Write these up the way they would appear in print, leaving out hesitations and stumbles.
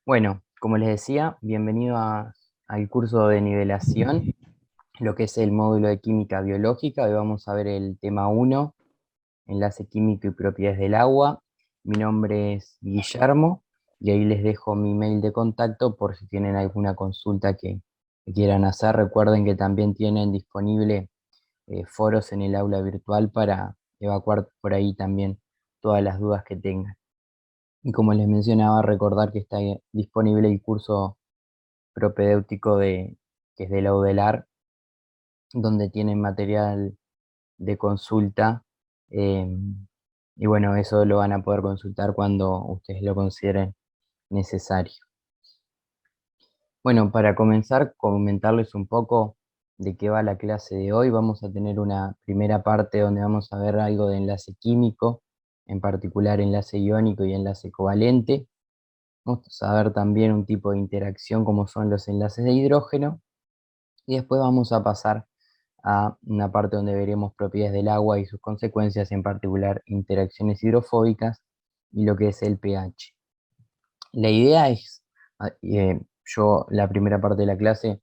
Bueno, como les decía, bienvenido al curso de nivelación, lo que es el módulo de química biológica. Hoy vamos a ver el tema uno, enlace químico y propiedades del agua. Mi nombre es Guillermo y ahí les dejo mi mail de contacto por si tienen alguna consulta que quieran hacer. Recuerden que también tienen disponible foros en el aula virtual para evacuar por ahí también todas las dudas que tengan. Y como les mencionaba, recordar que está disponible el curso propedéutico que es de la UDELAR, donde tienen material de consulta. eh, y bueno, eso lo van a poder consultar cuando ustedes lo consideren necesario. Bueno, para comenzar, comentarles un poco de qué va la clase de hoy. Vamos a tener una primera parte donde vamos a ver algo de enlace químico, en particular enlace iónico y enlace covalente. Vamos a ver también un tipo de interacción como son los enlaces de hidrógeno. Y después vamos a pasar a una parte donde veremos propiedades del agua y sus consecuencias, en particular interacciones hidrofóbicas y lo que es el pH. La idea es, yo la primera parte de la clase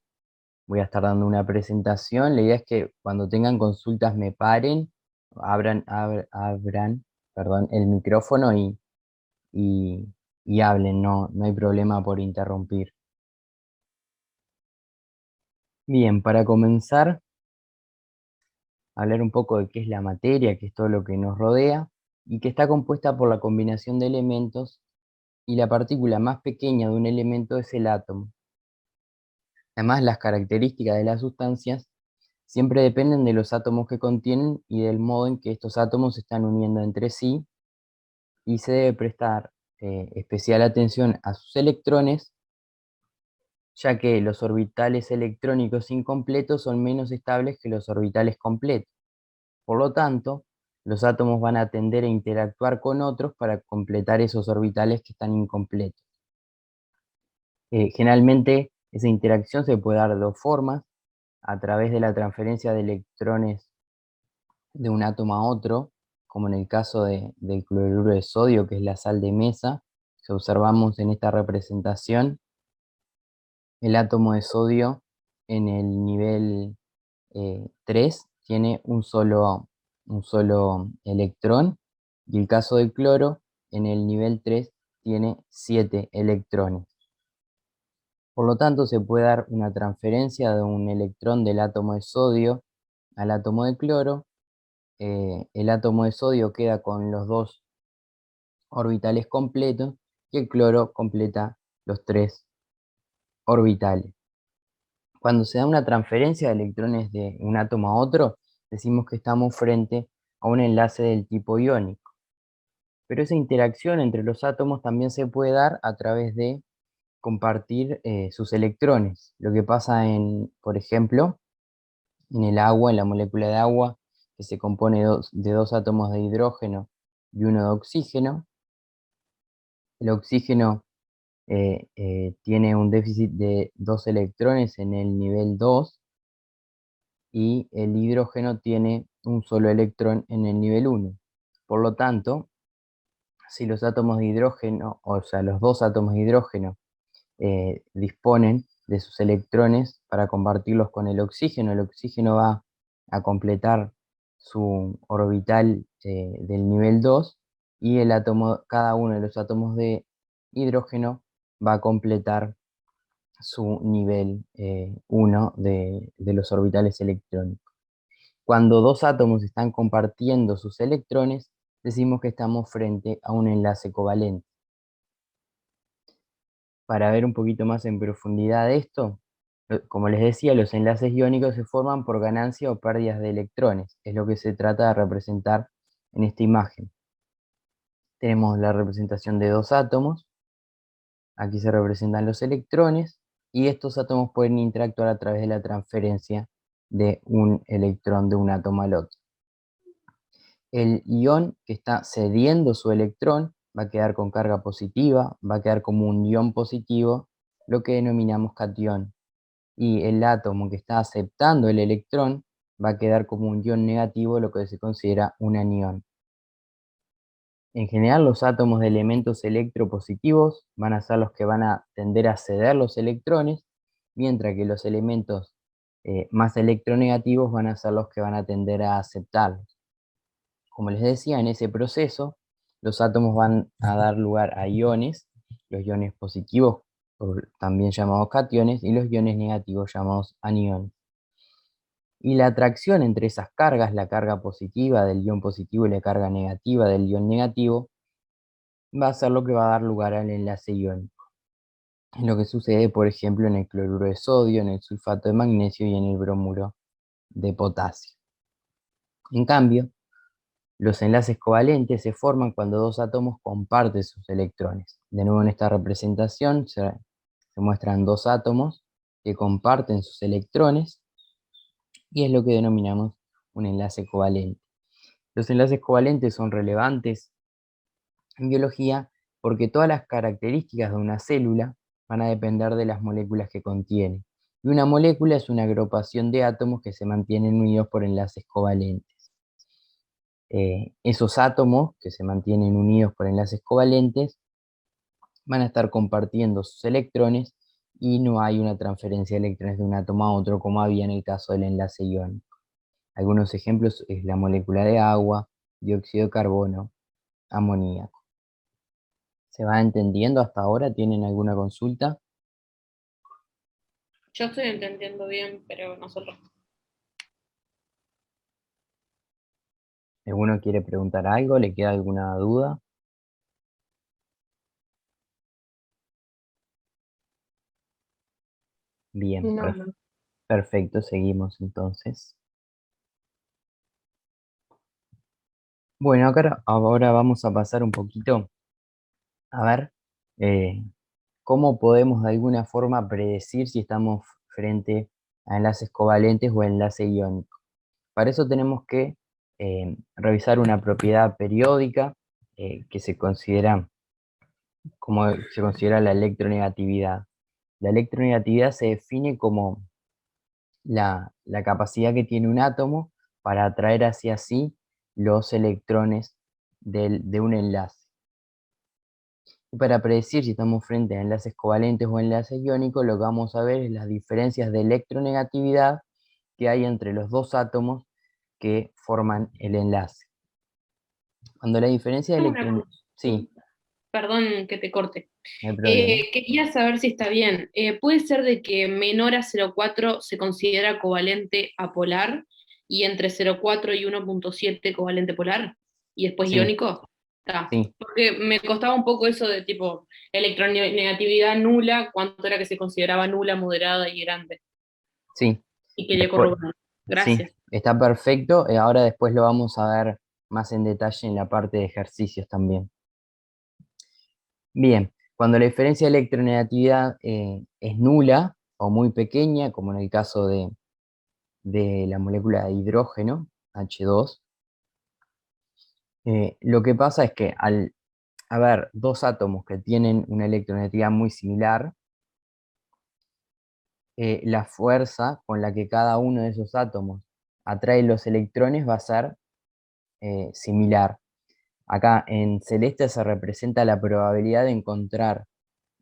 voy a estar dando una presentación. La idea es que cuando tengan consultas me paren, abran, perdón, el micrófono y, y hablen, no hay problema por interrumpir. Bien, para comenzar, hablar un poco de qué es la materia, qué es todo lo que nos rodea, y que está compuesta por la combinación de elementos, y la partícula más pequeña de un elemento es el átomo. Además, las características de las sustancias siempre dependen de los átomos que contienen y del modo en que estos átomos se están uniendo entre sí, y se debe prestar especial atención a sus electrones, ya que los orbitales electrónicos incompletos son menos estables que los orbitales completos. Por lo tanto, los átomos van a tender a interactuar con otros para completar esos orbitales que están incompletos. Generalmente, esa interacción se puede dar de dos formas: a través de la transferencia de electrones de un átomo a otro, como en el caso del cloruro de sodio, que es la sal de mesa. Si observamos en esta representación, el átomo de sodio en el nivel 3 tiene un solo electrón, y el caso del cloro en el nivel 3 tiene 7 electrones. Por lo tanto, se puede dar una transferencia de un electrón del átomo de sodio al átomo de cloro. El átomo de sodio queda con los dos orbitales completos y el cloro completa los tres orbitales. Cuando se da una transferencia de electrones de un átomo a otro, decimos que estamos frente a un enlace del tipo iónico. Pero esa interacción entre los átomos también se puede dar a través de compartir sus electrones. Lo que pasa por ejemplo, en el agua, en la molécula de agua, que se compone de dos átomos de hidrógeno y uno de oxígeno. El oxígeno tiene un déficit de dos electrones en el nivel 2, y el hidrógeno tiene un solo electrón en el nivel 1. Por lo tanto, si los átomos de hidrógeno, o sea, los dos átomos de hidrógeno, disponen de sus electrones para compartirlos con el oxígeno va a completar su orbital del nivel 2, y cada uno de los átomos de hidrógeno va a completar su nivel 1 de los orbitales electrónicos. Cuando dos átomos están compartiendo sus electrones, decimos que estamos frente a un enlace covalente. Para ver un poquito más en profundidad de esto, como les decía, los enlaces iónicos se forman por ganancia o pérdidas de electrones. Es lo que se trata de representar en esta imagen. Tenemos la representación de dos átomos. Aquí se representan los electrones, y estos átomos pueden interactuar a través de la transferencia de un electrón de un átomo al otro. El ion que está cediendo su electrón va a quedar con carga positiva, va a quedar como un ion positivo, lo que denominamos catión. Y el átomo que está aceptando el electrón va a quedar como un ion negativo, lo que se considera un anión. En general, los átomos de elementos electropositivos van a ser los que van a tender a ceder los electrones, mientras que los elementos más electronegativos van a ser los que van a tender a aceptarlos. Como les decía, en ese proceso, los átomos van a dar lugar a iones, los iones positivos, también llamados cationes, y los iones negativos llamados aniones. Y la atracción entre esas cargas, la carga positiva del ion positivo y la carga negativa del ion negativo, va a ser lo que va a dar lugar al enlace iónico. Es lo que sucede, por ejemplo, en el cloruro de sodio, en el sulfato de magnesio y en el bromuro de potasio. En cambio, los enlaces covalentes se forman cuando dos átomos comparten sus electrones. De nuevo, en esta representación se muestran dos átomos que comparten sus electrones y es lo que denominamos un enlace covalente. Los enlaces covalentes son relevantes en biología porque todas las características de una célula van a depender de las moléculas que contiene. Y una molécula es una agrupación de átomos que se mantienen unidos por enlaces covalentes. Esos átomos que se mantienen unidos por enlaces covalentes van a estar compartiendo sus electrones y no hay una transferencia de electrones de un átomo a otro como había en el caso del enlace iónico. Algunos ejemplos es la molécula de agua, dióxido de carbono, amoníaco. ¿Se va entendiendo hasta ahora? ¿Tienen alguna consulta? Yo estoy entendiendo bien, pero nosotros. ¿Alguno quiere preguntar algo? ¿Le queda alguna duda? Bien, No, no. perfecto, seguimos entonces. Bueno, ahora vamos a pasar un poquito a ver eh, cómo podemos de alguna forma predecir si estamos frente a enlaces covalentes o enlace iónico. Para eso tenemos que revisar una propiedad periódica que se considera como se considera la electronegatividad. La electronegatividad se define como la capacidad que tiene un átomo para atraer hacia sí los electrones de un enlace. Y para predecir si estamos frente a enlaces covalentes o enlaces iónicos, lo que vamos a ver es las diferencias de electronegatividad que hay entre los dos átomos que forman el enlace. Cuando la diferencia de Tengo una electron... Sí, consulta. Perdón que te corte. no hay problema. Quería saber si está bien. ¿Puede ser de que menor a 0,4 se considera covalente apolar y entre 0,4 y 1,7 covalente polar y después Sí, iónico? Está. sí, Porque me costaba un poco eso de tipo electronegatividad nula, cuánto era que se consideraba nula, moderada y grande. sí. Y quería Después, corroborar. sí, Gracias. está perfecto. Ahora después lo vamos a ver más en detalle en la parte de ejercicios también. Bien, cuando la diferencia de electronegatividad es nula o muy pequeña, como en el caso de la molécula de hidrógeno, H2, lo que pasa es que al haber dos átomos que tienen una electronegatividad muy similar, la fuerza con la que cada uno de esos átomos atrae los electrones va a ser similar. Acá en celeste se representa la probabilidad de encontrar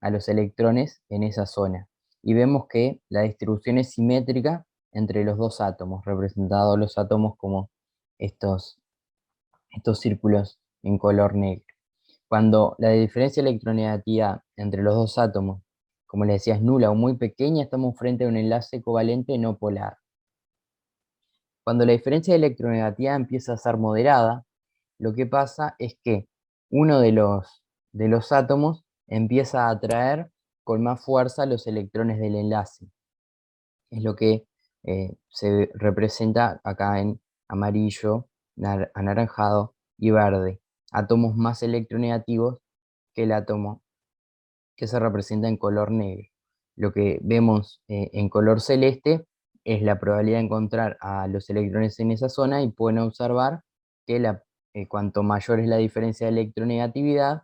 a los electrones en esa zona. Y vemos que la distribución es simétrica entre los dos átomos, representados los átomos como estos, estos círculos en color negro. Cuando la diferencia de electronegatividad entre los dos átomos, como les decía, es nula o muy pequeña, estamos frente a un enlace covalente no polar. Cuando la diferencia de electronegatividad empieza a ser moderada, lo que pasa es que uno de los átomos empieza a atraer con más fuerza los electrones del enlace. Es lo que se representa acá en amarillo, anaranjado y verde. Átomos más electronegativos que el átomo que se representa en color negro. Lo que vemos en color celeste es la probabilidad de encontrar a los electrones en esa zona y pueden observar que cuanto mayor es la diferencia de electronegatividad,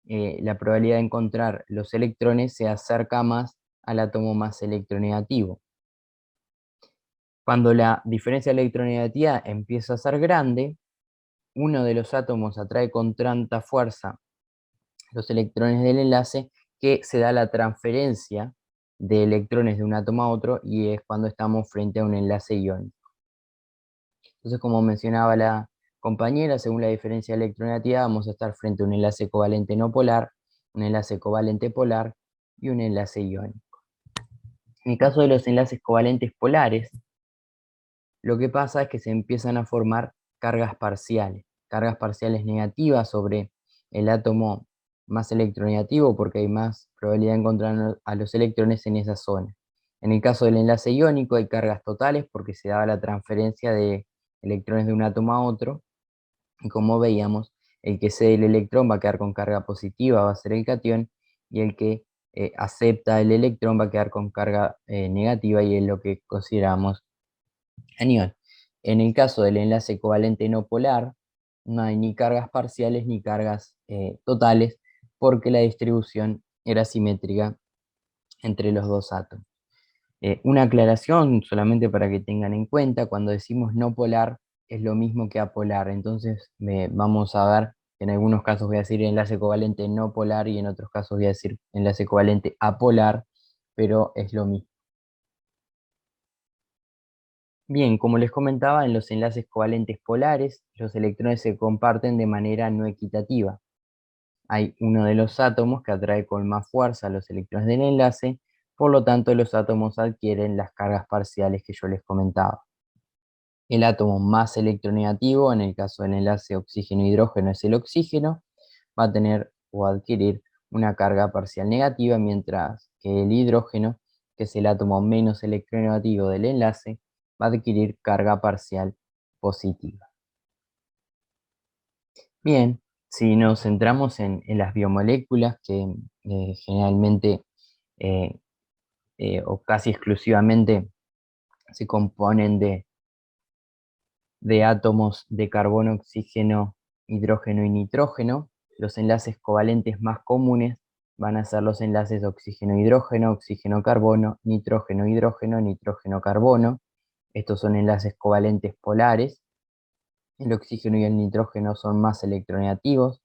la probabilidad de encontrar los electrones se acerca más al átomo más electronegativo. Cuando la diferencia de electronegatividad empieza a ser grande, uno de los átomos atrae con tanta fuerza los electrones del enlace que se da la transferencia de electrones de un átomo a otro, y es cuando estamos frente a un enlace iónico. Entonces, como mencionaba la compañera, según la diferencia de electronegatividad, vamos a estar frente a un enlace covalente no polar, un enlace covalente polar y un enlace iónico. En el caso de los enlaces covalentes polares, lo que pasa es que se empiezan a formar cargas parciales negativas sobre el átomo más electronegativo, porque hay más probabilidad de encontrar a los electrones en esa zona. En el caso del enlace iónico hay cargas totales porque se daba la transferencia de electrones de un átomo a otro, y como veíamos, el que cede el electrón va a quedar con carga positiva, va a ser el catión, y el que acepta el electrón va a quedar con carga negativa, y es lo que consideramos anión. En el caso del enlace covalente no polar, no hay ni cargas parciales ni cargas totales, porque la distribución era simétrica entre los dos átomos. Una aclaración solamente para que tengan en cuenta: cuando decimos no polar es lo mismo que apolar. Entonces vamos a ver que en algunos casos voy a decir enlace covalente no polar y en otros casos voy a decir enlace covalente apolar, pero es lo mismo. Bien, como les comentaba, en los enlaces covalentes polares, los electrones se comparten de manera no equitativa. Hay uno de los átomos que atrae con más fuerza a los electrones del enlace, por lo tanto los átomos adquieren las cargas parciales que yo les comentaba. El átomo más electronegativo, en el caso del enlace oxígeno-hidrógeno, es el oxígeno, va a tener o adquirir una carga parcial negativa, mientras que el hidrógeno, que es el átomo menos electronegativo del enlace, va a adquirir carga parcial positiva. Bien, si nos centramos en las biomoléculas, que generalmente o casi exclusivamente se componen de átomos de carbono, oxígeno, hidrógeno y nitrógeno, los enlaces covalentes más comunes van a ser los enlaces oxígeno-hidrógeno, oxígeno-carbono, nitrógeno-hidrógeno, nitrógeno-carbono. Estos son enlaces covalentes polares. El oxígeno y el nitrógeno son más electronegativos,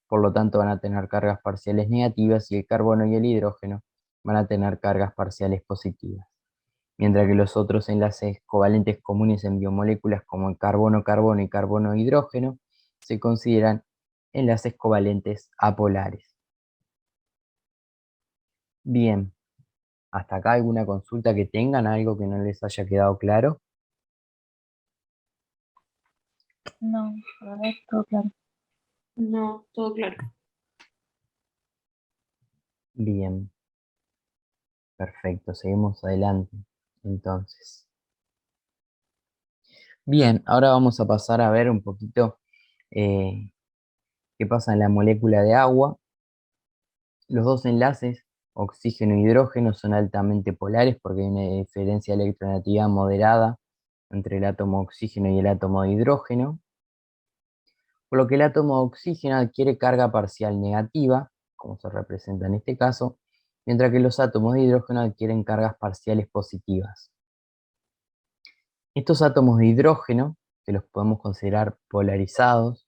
por lo tanto van a tener cargas parciales negativas, y el carbono y el hidrógeno van a tener cargas parciales positivas. Mientras que los otros enlaces covalentes comunes en biomoléculas, como el carbono-carbono y carbono-hidrógeno, se consideran enlaces covalentes apolares. Bien, hasta acá alguna consulta que tengan, algo que no les haya quedado claro. No, a ver, todo claro. No, todo claro. Bien, perfecto, seguimos adelante entonces. Bien, ahora vamos a pasar a ver un poquito qué pasa en la molécula de agua. Los dos enlaces, oxígeno e hidrógeno, son altamente polares porque hay una diferencia de electronegatividad moderada entre el átomo de oxígeno y el átomo de hidrógeno, por lo que el átomo de oxígeno adquiere carga parcial negativa, como se representa en este caso, mientras que los átomos de hidrógeno adquieren cargas parciales positivas. Estos átomos de hidrógeno, que los podemos considerar polarizados,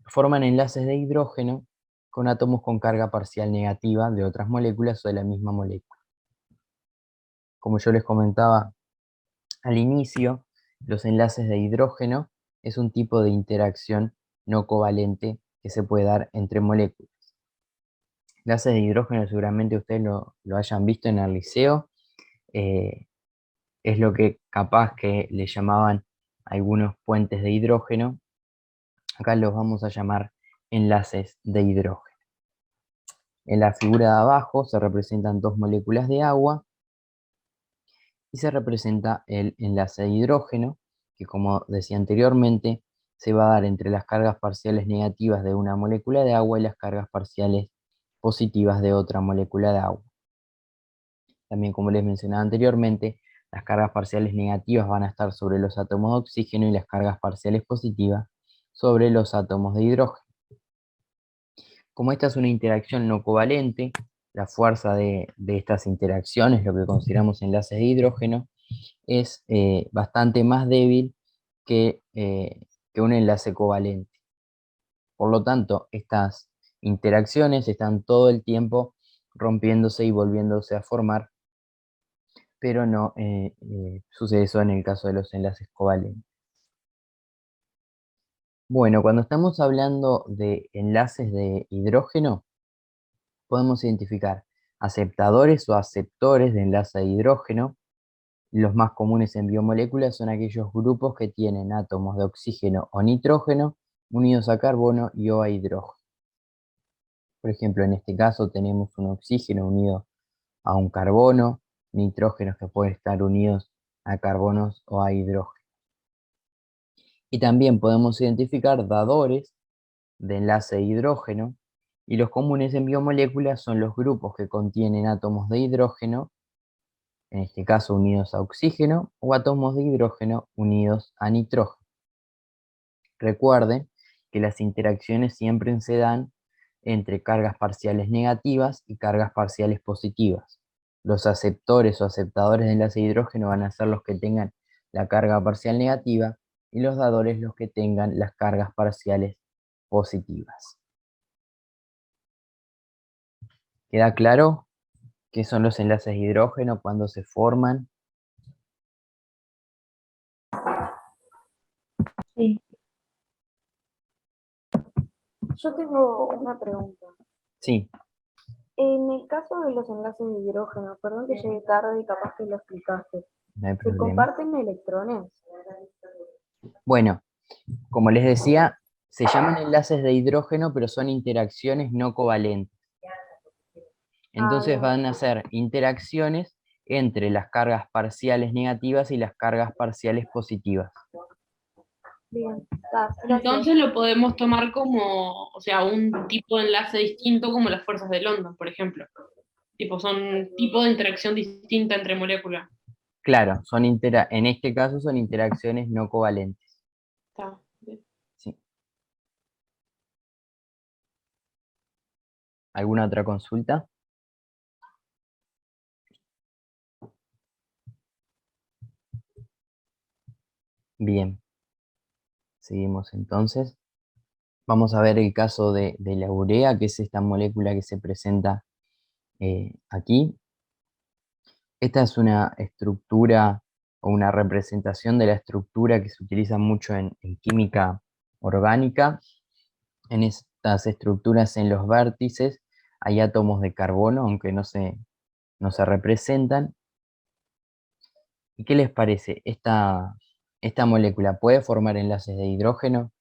forman enlaces de hidrógeno con átomos con carga parcial negativa de otras moléculas o de la misma molécula. Como yo les comentaba al inicio, los enlaces de hidrógeno es un tipo de interacción no covalente que se puede dar entre moléculas. Enlaces de hidrógeno seguramente ustedes lo hayan visto en el liceo. Es lo que capaz que le llamaban algunos puentes de hidrógeno. Acá los vamos a llamar enlaces de hidrógeno. En la figura de abajo se representan dos moléculas de agua y se representa el enlace de hidrógeno, que, como decía anteriormente, se va a dar entre las cargas parciales negativas de una molécula de agua y las cargas parciales positivas de otra molécula de agua. También, como les mencionaba anteriormente, las cargas parciales negativas van a estar sobre los átomos de oxígeno y las cargas parciales positivas sobre los átomos de hidrógeno. Como esta es una interacción no covalente, la fuerza de estas interacciones, lo que consideramos enlaces de hidrógeno, es bastante más débil que que un enlace covalente. Por lo tanto, estas interacciones están todo el tiempo rompiéndose y volviéndose a formar, pero no sucede eso en el caso de los enlaces covalentes. Bueno, cuando estamos hablando de enlaces de hidrógeno, podemos identificar aceptadores o aceptores de enlace de hidrógeno. Los más comunes en biomoléculas son aquellos grupos que tienen átomos de oxígeno o nitrógeno unidos a carbono y o a hidrógeno. Por ejemplo, en este caso tenemos un oxígeno unido a un carbono, nitrógenos que pueden estar unidos a carbonos o a hidrógeno. Y también podemos identificar dadores de enlace de hidrógeno, y los comunes en biomoléculas son los grupos que contienen átomos de hidrógeno, en este caso unidos a oxígeno, o átomos de hidrógeno unidos a nitrógeno. Recuerden que las interacciones siempre se dan entre cargas parciales negativas y cargas parciales positivas. Los aceptores o aceptadores de enlace de hidrógeno van a ser los que tengan la carga parcial negativa y los dadores los que tengan las cargas parciales positivas. ¿Queda claro qué son los enlaces de hidrógeno, cuándo se forman? Sí. Yo tengo una pregunta. Sí, En el caso de los enlaces de hidrógeno, perdón que llegué tarde y capaz que lo explicaste, no hay ¿se problema. comparten electrones? Bueno, como les decía, se llaman enlaces de hidrógeno, pero son interacciones no covalentes. Entonces bien. van a ser interacciones entre las cargas parciales negativas y las cargas parciales positivas. Bien, está, gracias. Entonces lo podemos tomar como, o sea, un tipo de enlace distinto como las fuerzas de London, por ejemplo. Tipo, son tipo de interacción distinta entre moléculas. Claro, en este caso son interacciones no covalentes. Está bien. Sí. ¿Alguna otra consulta? Bien, seguimos entonces. Vamos a ver el caso de la urea, que es esta molécula que se presenta aquí. Esta es una estructura o una representación de la estructura que se utiliza mucho en química orgánica. En estas estructuras, en los vértices, hay átomos de carbono, aunque no se representan. ¿Y qué les parece? ¿Esta molécula puede formar enlaces de hidrógeno?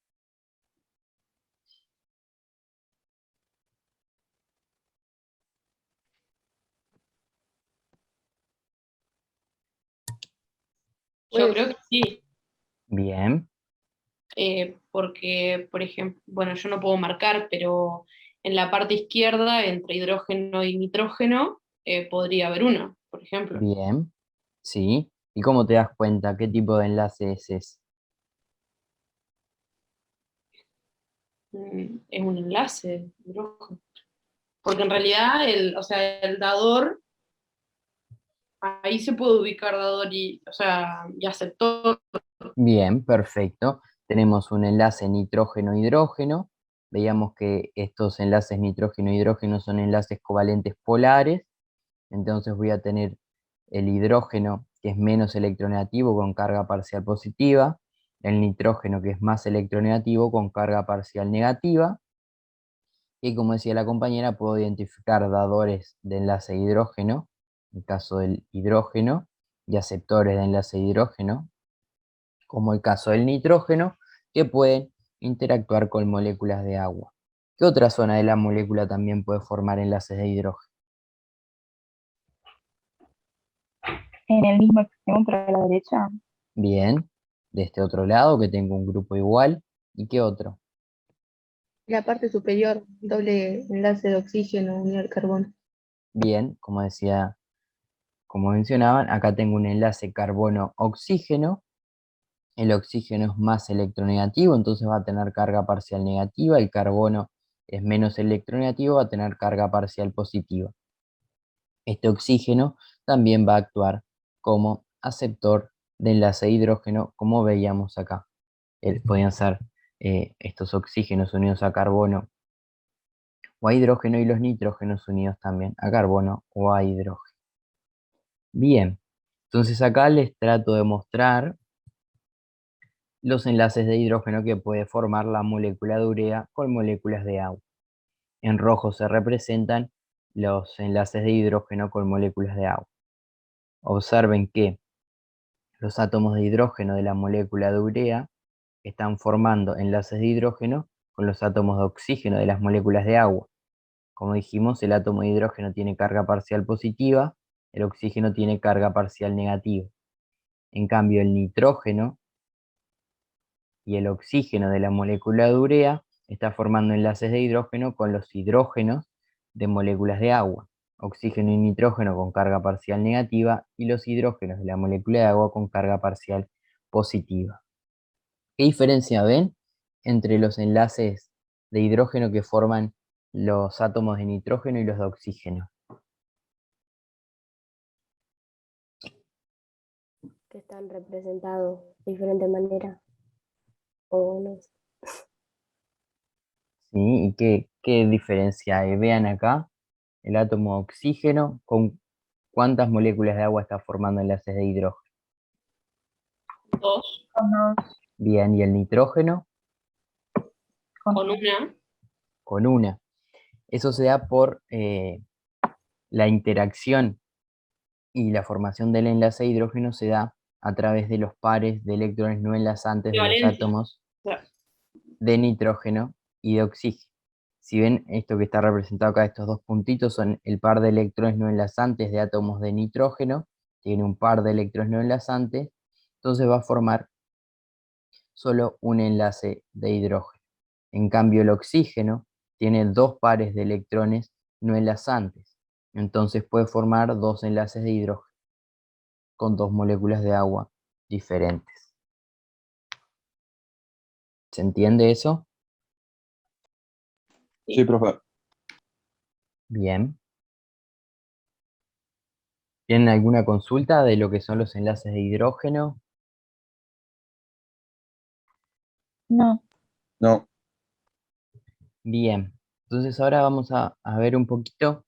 Yo Pues, creo que sí, Bien, porque, por ejemplo, bueno, yo no puedo marcar, pero en la parte izquierda, entre hidrógeno y nitrógeno, podría haber uno, por ejemplo. bien, sí. ¿Y cómo te das cuenta qué tipo de enlace es ese? Es un enlace de hidrógeno. Porque en realidad, o sea, el dador, ahí se puede ubicar dador y, o sea, y aceptor. Bien, perfecto. Tenemos un enlace nitrógeno-hidrógeno. Veíamos que estos enlaces nitrógeno-hidrógeno son enlaces covalentes polares. Entonces voy a tener el hidrógeno, que es menos electronegativo con carga parcial positiva, el nitrógeno, que es más electronegativo con carga parcial negativa, y como decía la compañera, puedo identificar dadores de enlace de hidrógeno, en el caso del hidrógeno, y aceptores de enlace de hidrógeno, como el caso del nitrógeno, que pueden interactuar con moléculas de agua. ¿Qué otra zona de la molécula también puede formar enlaces de hidrógeno? En el mismo extremo para la derecha. Bien, de este otro lado que tengo un grupo igual. ¿Y qué otro? La parte superior, doble enlace de oxígeno unido al carbono. Bien, como decía, como mencionaban, acá tengo un enlace carbono-oxígeno. El oxígeno es más electronegativo, entonces va a tener carga parcial negativa. El carbono es menos electronegativo, va a tener carga parcial positiva. Este oxígeno también va a actuar como aceptor de enlace de hidrógeno, como veíamos acá. podían ser estos oxígenos unidos a carbono o a hidrógeno, y los nitrógenos unidos también a carbono o a hidrógeno. Bien, entonces acá les trato de mostrar los enlaces de hidrógeno que puede formar la molécula de urea con moléculas de agua. En rojo se representan los enlaces de hidrógeno con moléculas de agua. Observen que los átomos de hidrógeno de la molécula de urea están formando enlaces de hidrógeno con los átomos de oxígeno de las moléculas de agua. Como dijimos, el átomo de hidrógeno tiene carga parcial positiva, el oxígeno tiene carga parcial negativa. En cambio, el nitrógeno y el oxígeno de la molécula de urea está formando enlaces de hidrógeno con los hidrógenos de moléculas de agua. Oxígeno y nitrógeno con carga parcial negativa y los hidrógenos de la molécula de agua con carga parcial positiva. ¿Qué diferencia ven entre los enlaces de hidrógeno que forman los átomos de nitrógeno y los de oxígeno? Que están representados de diferente manera. O no sé. ¿Sí? ¿Y qué diferencia hay? Vean acá, el átomo de oxígeno, ¿con cuántas moléculas de agua está formando enlaces de hidrógeno? 2, Con dos, Bien, ¿y el nitrógeno? con una. Con una. Eso se da por la interacción y la formación del enlace de hidrógeno se da a través de los pares de electrones no enlazantes de los Equivalencia. átomos Claro. de nitrógeno y de oxígeno. Si ven, esto que está representado acá, estos dos puntitos, son el par de electrones no enlazantes de átomos de nitrógeno, tiene un par de electrones no enlazantes, entonces va a formar solo un enlace de hidrógeno. En cambio, el oxígeno tiene dos pares de electrones no enlazantes, entonces puede formar dos enlaces de hidrógeno con dos moléculas de agua diferentes. ¿Se entiende eso? Sí, profe. Bien. ¿Tienen alguna consulta de lo que son los enlaces de hidrógeno? no, No. Bien. Entonces ahora vamos a ver un poquito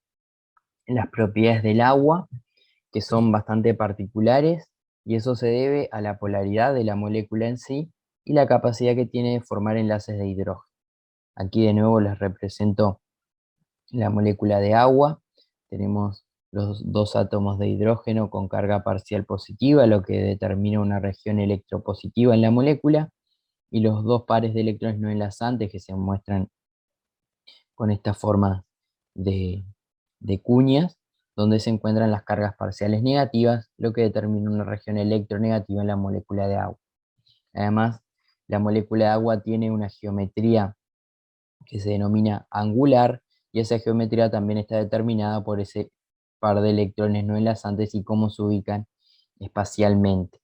las propiedades del agua, que son bastante particulares, y eso se debe a la polaridad de la molécula en sí y la capacidad que tiene de formar enlaces de hidrógeno. Aquí de nuevo les represento la molécula de agua. Tenemos los dos átomos de hidrógeno con carga parcial positiva, lo que determina una región electropositiva en la molécula, y los dos pares de electrones no enlazantes que se muestran con esta forma de, de cuñas, donde se encuentran las cargas parciales negativas, lo que determina una región electronegativa en la molécula de agua. Además, la molécula de agua tiene una geometría que se denomina angular, y esa geometría también está determinada por ese par de electrones no enlazantes y cómo se ubican espacialmente.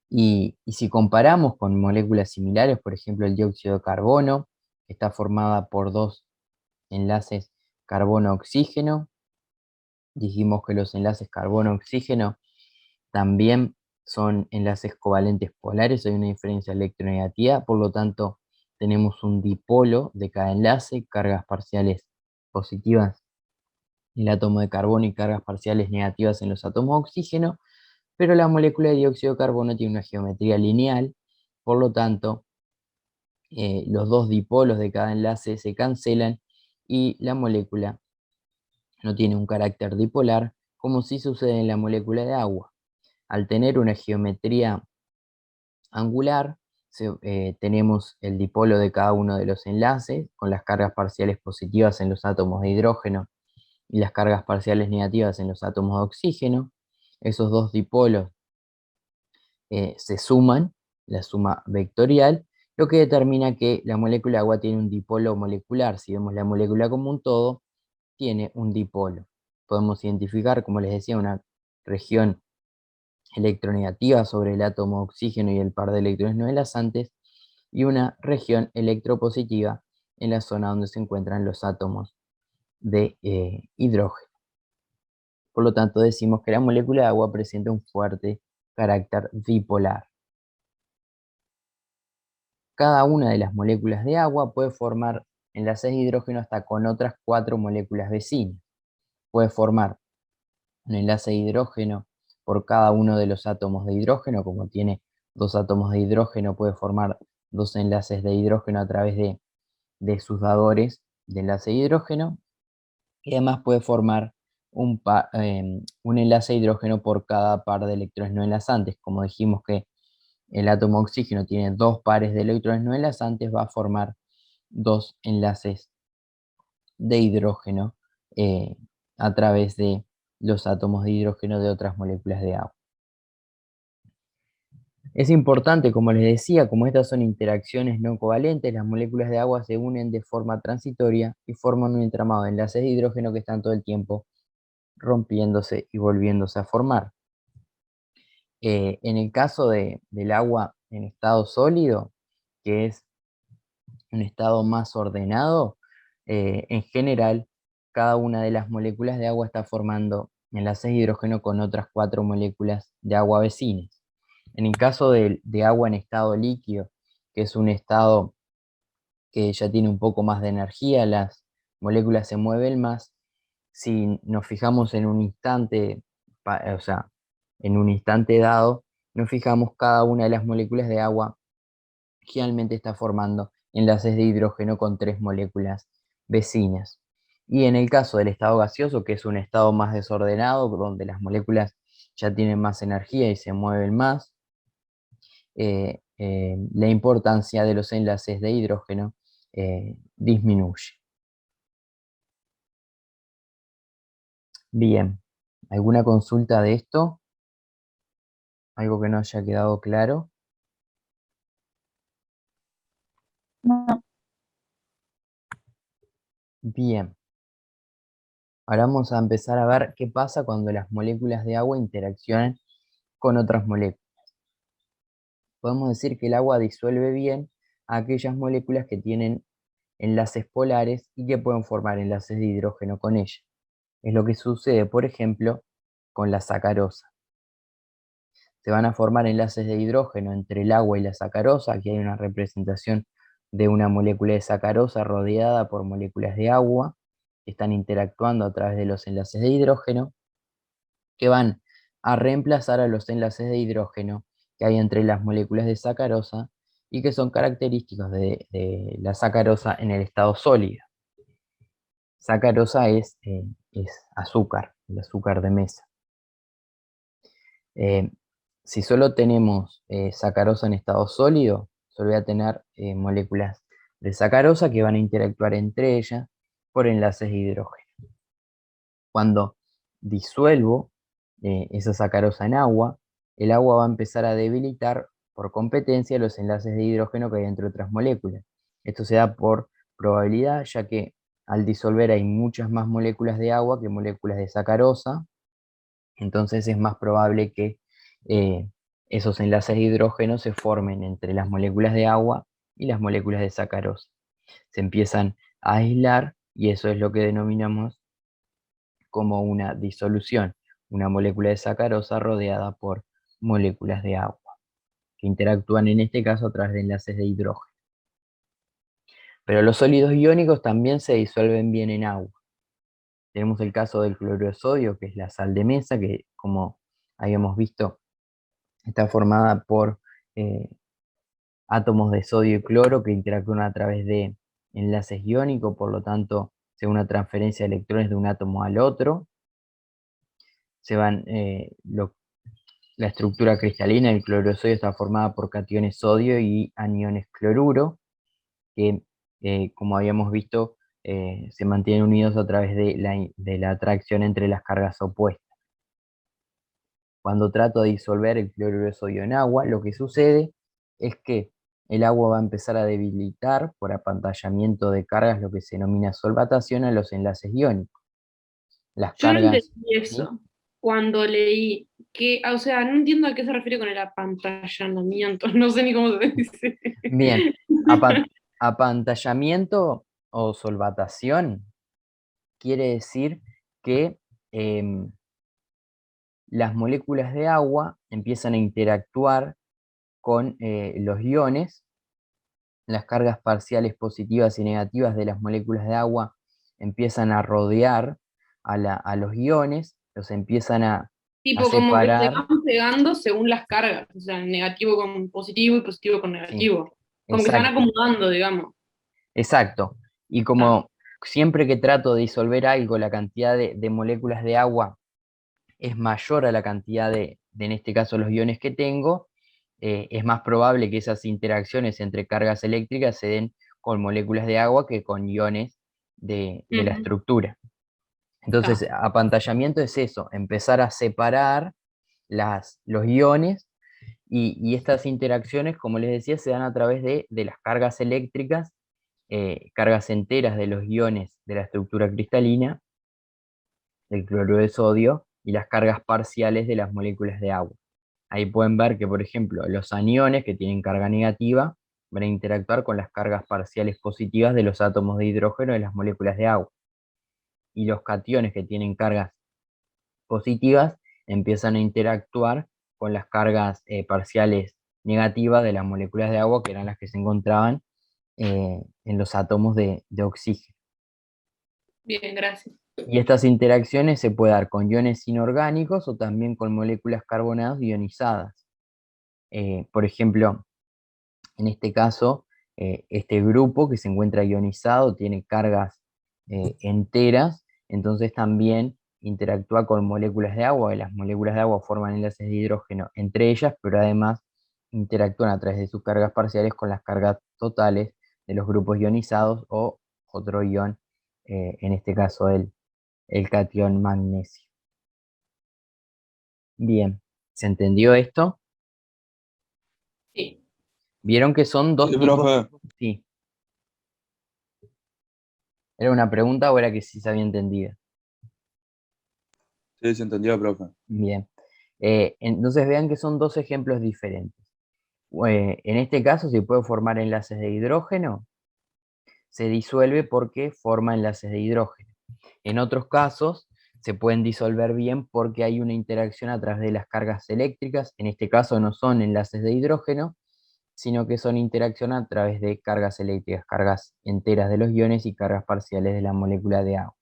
Y si comparamos con moléculas similares, por ejemplo el dióxido de carbono, que está formada por dos enlaces carbono-oxígeno, dijimos que los enlaces carbono-oxígeno también son enlaces covalentes polares, hay una diferencia electronegativa, por lo tanto tenemos un dipolo de cada enlace, cargas parciales positivas en el átomo de carbono y cargas parciales negativas en los átomos de oxígeno, pero la molécula de dióxido de carbono tiene una geometría lineal, por lo tanto los dos dipolos de cada enlace se cancelan y la molécula no tiene un carácter dipolar, como sí sucede en la molécula de agua. Al tener una geometría angular, tenemos el dipolo de cada uno de los enlaces, con las cargas parciales positivas en los átomos de hidrógeno y las cargas parciales negativas en los átomos de oxígeno. Esos dos dipolos se suman, la suma vectorial, lo que determina que la molécula de agua tiene un dipolo molecular. Si vemos la molécula como un todo, tiene un dipolo. Podemos identificar, como les decía, una región electronegativa sobre el átomo de oxígeno y el par de electrones no enlazantes, y una región electropositiva en la zona donde se encuentran los átomos de hidrógeno. Por lo tanto, decimos que la molécula de agua presenta un fuerte carácter dipolar. cada una de las moléculas de agua puede formar enlaces de hidrógeno hasta con otras 4 moléculas vecinas. Puede formar un enlace de hidrógeno por cada uno de los átomos de hidrógeno, como tiene 2 átomos de hidrógeno, puede formar 2 enlaces de hidrógeno a través de sus dadores de enlace de hidrógeno, y además puede formar un enlace de hidrógeno por cada par de electrones no enlazantes. Como dijimos que el átomo de oxígeno tiene 2 pares de electrones no enlazantes, va a formar 2 enlaces de hidrógeno a través de los átomos de hidrógeno de otras moléculas de agua. Es importante, como les decía, como estas son interacciones no covalentes, las moléculas de agua se unen de forma transitoria y forman un entramado de enlaces de hidrógeno que están todo el tiempo rompiéndose y volviéndose a formar. En el caso del agua en estado sólido, que es un estado más ordenado, en general, cada una de las moléculas de agua está formando enlaces de hidrógeno con otras 4 moléculas de agua vecinas. En el caso de agua en estado líquido, que es un estado que ya tiene un poco más de energía, las moléculas se mueven más. Si nos fijamos en un instante, o sea, en un instante dado, nos fijamos cada una de las moléculas de agua, generalmente está formando enlaces de hidrógeno con 3 moléculas vecinas. Y en el caso del estado gaseoso, que es un estado más desordenado, donde las moléculas ya tienen más energía y se mueven más, la importancia de los enlaces de hidrógeno disminuye. Bien, ¿alguna consulta de esto? ¿Algo que no haya quedado claro? No, Bien. Ahora vamos a empezar a ver qué pasa cuando las moléculas de agua interaccionan con otras moléculas. Podemos decir que el agua disuelve bien a aquellas moléculas que tienen enlaces polares y que pueden formar enlaces de hidrógeno con ella. Es lo que sucede, por ejemplo, con la sacarosa. Se van a formar enlaces de hidrógeno entre el agua y la sacarosa. Aquí hay una representación de una molécula de sacarosa rodeada por moléculas de agua que están interactuando a través de los enlaces de hidrógeno, que van a reemplazar a los enlaces de hidrógeno que hay entre las moléculas de sacarosa y que son característicos de la sacarosa en el estado sólido. Sacarosa es azúcar, el azúcar de mesa. Si solo tenemos sacarosa en estado sólido, solo voy a tener moléculas de sacarosa que van a interactuar entre ellas por enlaces de hidrógeno. Cuando disuelvo esa sacarosa en agua, el agua va a empezar a debilitar por competencia los enlaces de hidrógeno que hay entre otras moléculas. Esto se da por probabilidad, ya que al disolver hay muchas más moléculas de agua que moléculas de sacarosa, entonces es más probable que esos enlaces de hidrógeno se formen entre las moléculas de agua y las moléculas de sacarosa. Se empiezan a aislar y eso es lo que denominamos como una disolución, una molécula de sacarosa rodeada por moléculas de agua, que interactúan en este caso a través de enlaces de hidrógeno. Pero los sólidos iónicos también se disuelven bien en agua. Tenemos el caso del cloruro de sodio, que es la sal de mesa, que como habíamos visto, está formada por átomos de sodio y cloro que interactúan a través de enlaces iónicos, por lo tanto, se una transferencia de electrones de un átomo al otro. La estructura cristalina del cloruro de sodio está formada por cationes sodio y aniones cloruro, que como habíamos visto, se mantienen unidos a través de la atracción entre las cargas opuestas. Cuando trato de disolver el cloruro de sodio en agua, lo que sucede es que el agua va a empezar a debilitar por apantallamiento de cargas, lo que se denomina solvatación, a los enlaces iónicos. Las Yo no cargas, entendí eso cuando leí que, o sea, no entiendo a qué se refiere con el apantallamiento, no sé ni cómo se dice. bien, apantallamiento o solvatación quiere decir que las moléculas de agua empiezan a interactuar con los iones las cargas parciales positivas y negativas de las moléculas de agua empiezan a rodear a los iones, los empiezan a Tipo, como que se separar. van pegando según las cargas, o sea, negativo con positivo y positivo con Sí, negativo. Como que se van exacto, acomodando, digamos. exacto. Y Ah, como siempre que trato de disolver algo, la cantidad de moléculas de agua es mayor a la cantidad en este caso, los iones que tengo, es más probable que esas interacciones entre cargas eléctricas se den con moléculas de agua que con iones de la ujú, estructura. Entonces, ah, apantallamiento es eso, empezar a separar los iones y estas interacciones, como les decía, se dan a través de las cargas eléctricas, cargas enteras de los iones de la estructura cristalina, del cloruro de sodio, y las cargas parciales de las moléculas de agua. Ahí pueden ver que, por ejemplo, los aniones que tienen carga negativa van a interactuar con las cargas parciales positivas de los átomos de hidrógeno de las moléculas de agua. Y los cationes que tienen cargas positivas empiezan a interactuar con las cargas parciales negativas de las moléculas de agua, que eran las que se encontraban en los átomos de oxígeno. bien, gracias. Y estas interacciones se pueden dar con iones inorgánicos o también con moléculas carbonadas ionizadas. Por ejemplo, en este caso, este grupo que se encuentra ionizado tiene cargas enteras, entonces también interactúa con moléculas de agua, y las moléculas de agua forman enlaces de hidrógeno entre ellas, pero además interactúan a través de sus cargas parciales con las cargas totales de los grupos ionizados o otro ion, en este caso el catión magnesio. Bien, ¿se entendió esto? Sí. Vieron que son dos Sí, tipos. profe. Sí, ¿era una pregunta o era que sí se había entendido? Sí, se entendió, profe. Bien. Entonces vean que son dos ejemplos diferentes. En este caso se puede formar enlaces de hidrógeno, se disuelve porque forma enlaces de hidrógeno. En otros casos se pueden disolver bien porque hay una interacción a través de las cargas eléctricas. En este caso no son enlaces de hidrógeno, sino que son interacción a través de cargas eléctricas, cargas enteras de los iones y cargas parciales de la molécula de agua.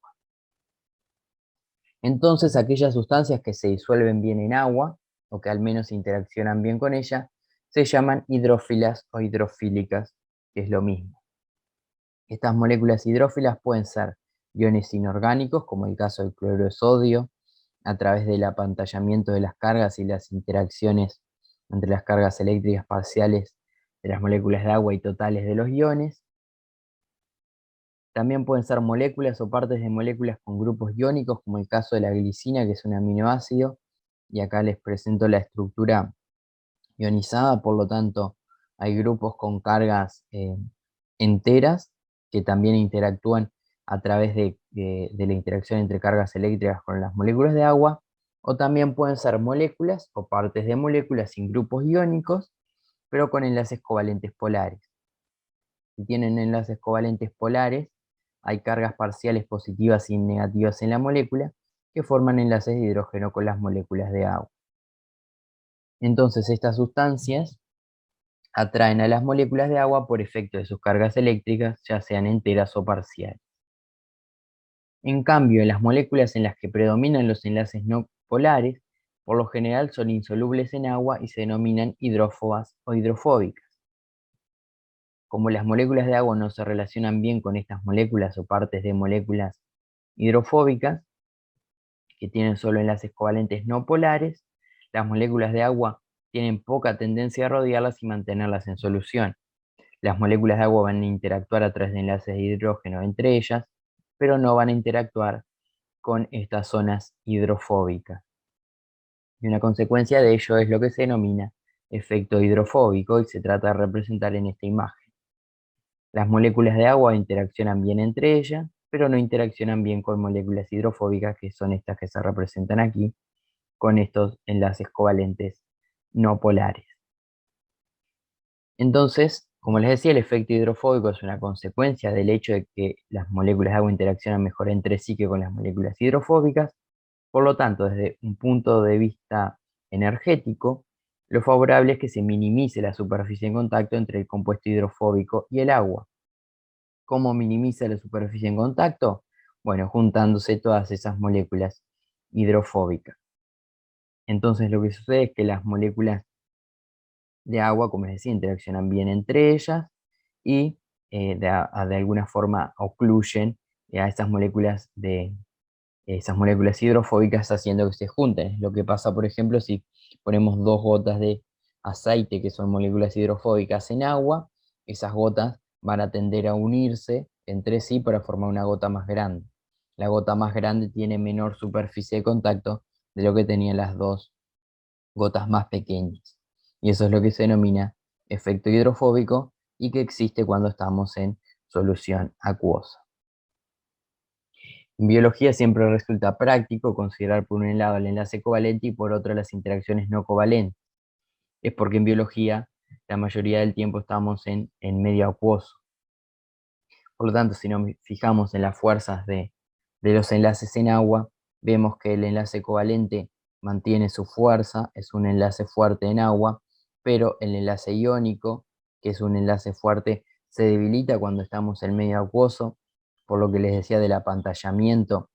Entonces, aquellas sustancias que se disuelven bien en agua, o que al menos interaccionan bien con ella, se llaman hidrófilas o hidrofílicas, que es lo mismo. Estas moléculas hidrófilas pueden ser iones inorgánicos, como el caso del cloruro de sodio, a través del apantallamiento de las cargas y las interacciones entre las cargas eléctricas parciales de las moléculas de agua y totales de los iones. También pueden ser moléculas o partes de moléculas con grupos iónicos, como el caso de la glicina, que es un aminoácido, y acá les presento la estructura ionizada, por lo tanto hay grupos con cargas enteras que también interactúan a través de la interacción entre cargas eléctricas con las moléculas de agua, o también pueden ser moléculas o partes de moléculas sin grupos iónicos, pero con enlaces covalentes polares. Si tienen enlaces covalentes polares, hay cargas parciales positivas y negativas en la molécula que forman enlaces de hidrógeno con las moléculas de agua. Entonces, estas sustancias atraen a las moléculas de agua por efecto de sus cargas eléctricas, ya sean enteras o parciales. En cambio, en las moléculas en las que predominan los enlaces no polares, por lo general son insolubles en agua y se denominan hidrófobas o hidrofóbicas. Como las moléculas de agua no se relacionan bien con estas moléculas o partes de moléculas hidrofóbicas, que tienen solo enlaces covalentes no polares, las moléculas de agua tienen poca tendencia a rodearlas y mantenerlas en solución. Las moléculas de agua van a interactuar a través de enlaces de hidrógeno entre ellas, pero no van a interactuar con estas zonas hidrofóbicas. Y una consecuencia de ello es lo que se denomina efecto hidrofóbico y se trata de representar en esta imagen. Las moléculas de agua interaccionan bien entre ellas, pero no interaccionan bien con moléculas hidrofóbicas, que son estas que se representan aquí, con estos enlaces covalentes no polares. Entonces, como les decía, el efecto hidrofóbico es una consecuencia del hecho de que las moléculas de agua interaccionan mejor entre sí que con las moléculas hidrofóbicas. Por lo tanto, desde un punto de vista energético, Lo favorable es que se minimice la superficie en contacto entre el compuesto hidrofóbico y el agua. ¿Cómo minimiza la superficie en contacto? Bueno, juntándose todas esas moléculas hidrofóbicas. Entonces lo que sucede es que las moléculas de agua, como les decía, interaccionan bien entre ellas y de alguna forma ocluyen a esas moléculas hidrofóbicas haciendo que se junten. Lo que pasa, por ejemplo, si ponemos 2 gotas de aceite, que son moléculas hidrofóbicas, en agua, esas gotas van a tender a unirse entre sí para formar una gota más grande. La gota más grande tiene menor superficie de contacto de lo que tenían las 2 gotas más pequeñas. Y eso es lo que se denomina efecto hidrofóbico y que existe cuando estamos en solución acuosa. En biología siempre resulta práctico considerar por un lado el enlace covalente y por otro las interacciones no covalentes. Es porque en biología la mayoría del tiempo estamos en medio acuoso. Por lo tanto, si nos fijamos en las fuerzas de los enlaces en agua, vemos que el enlace covalente mantiene su fuerza, es un enlace fuerte en agua, pero el enlace iónico, que es un enlace fuerte, se debilita cuando estamos en medio acuoso, por lo que les decía del apantallamiento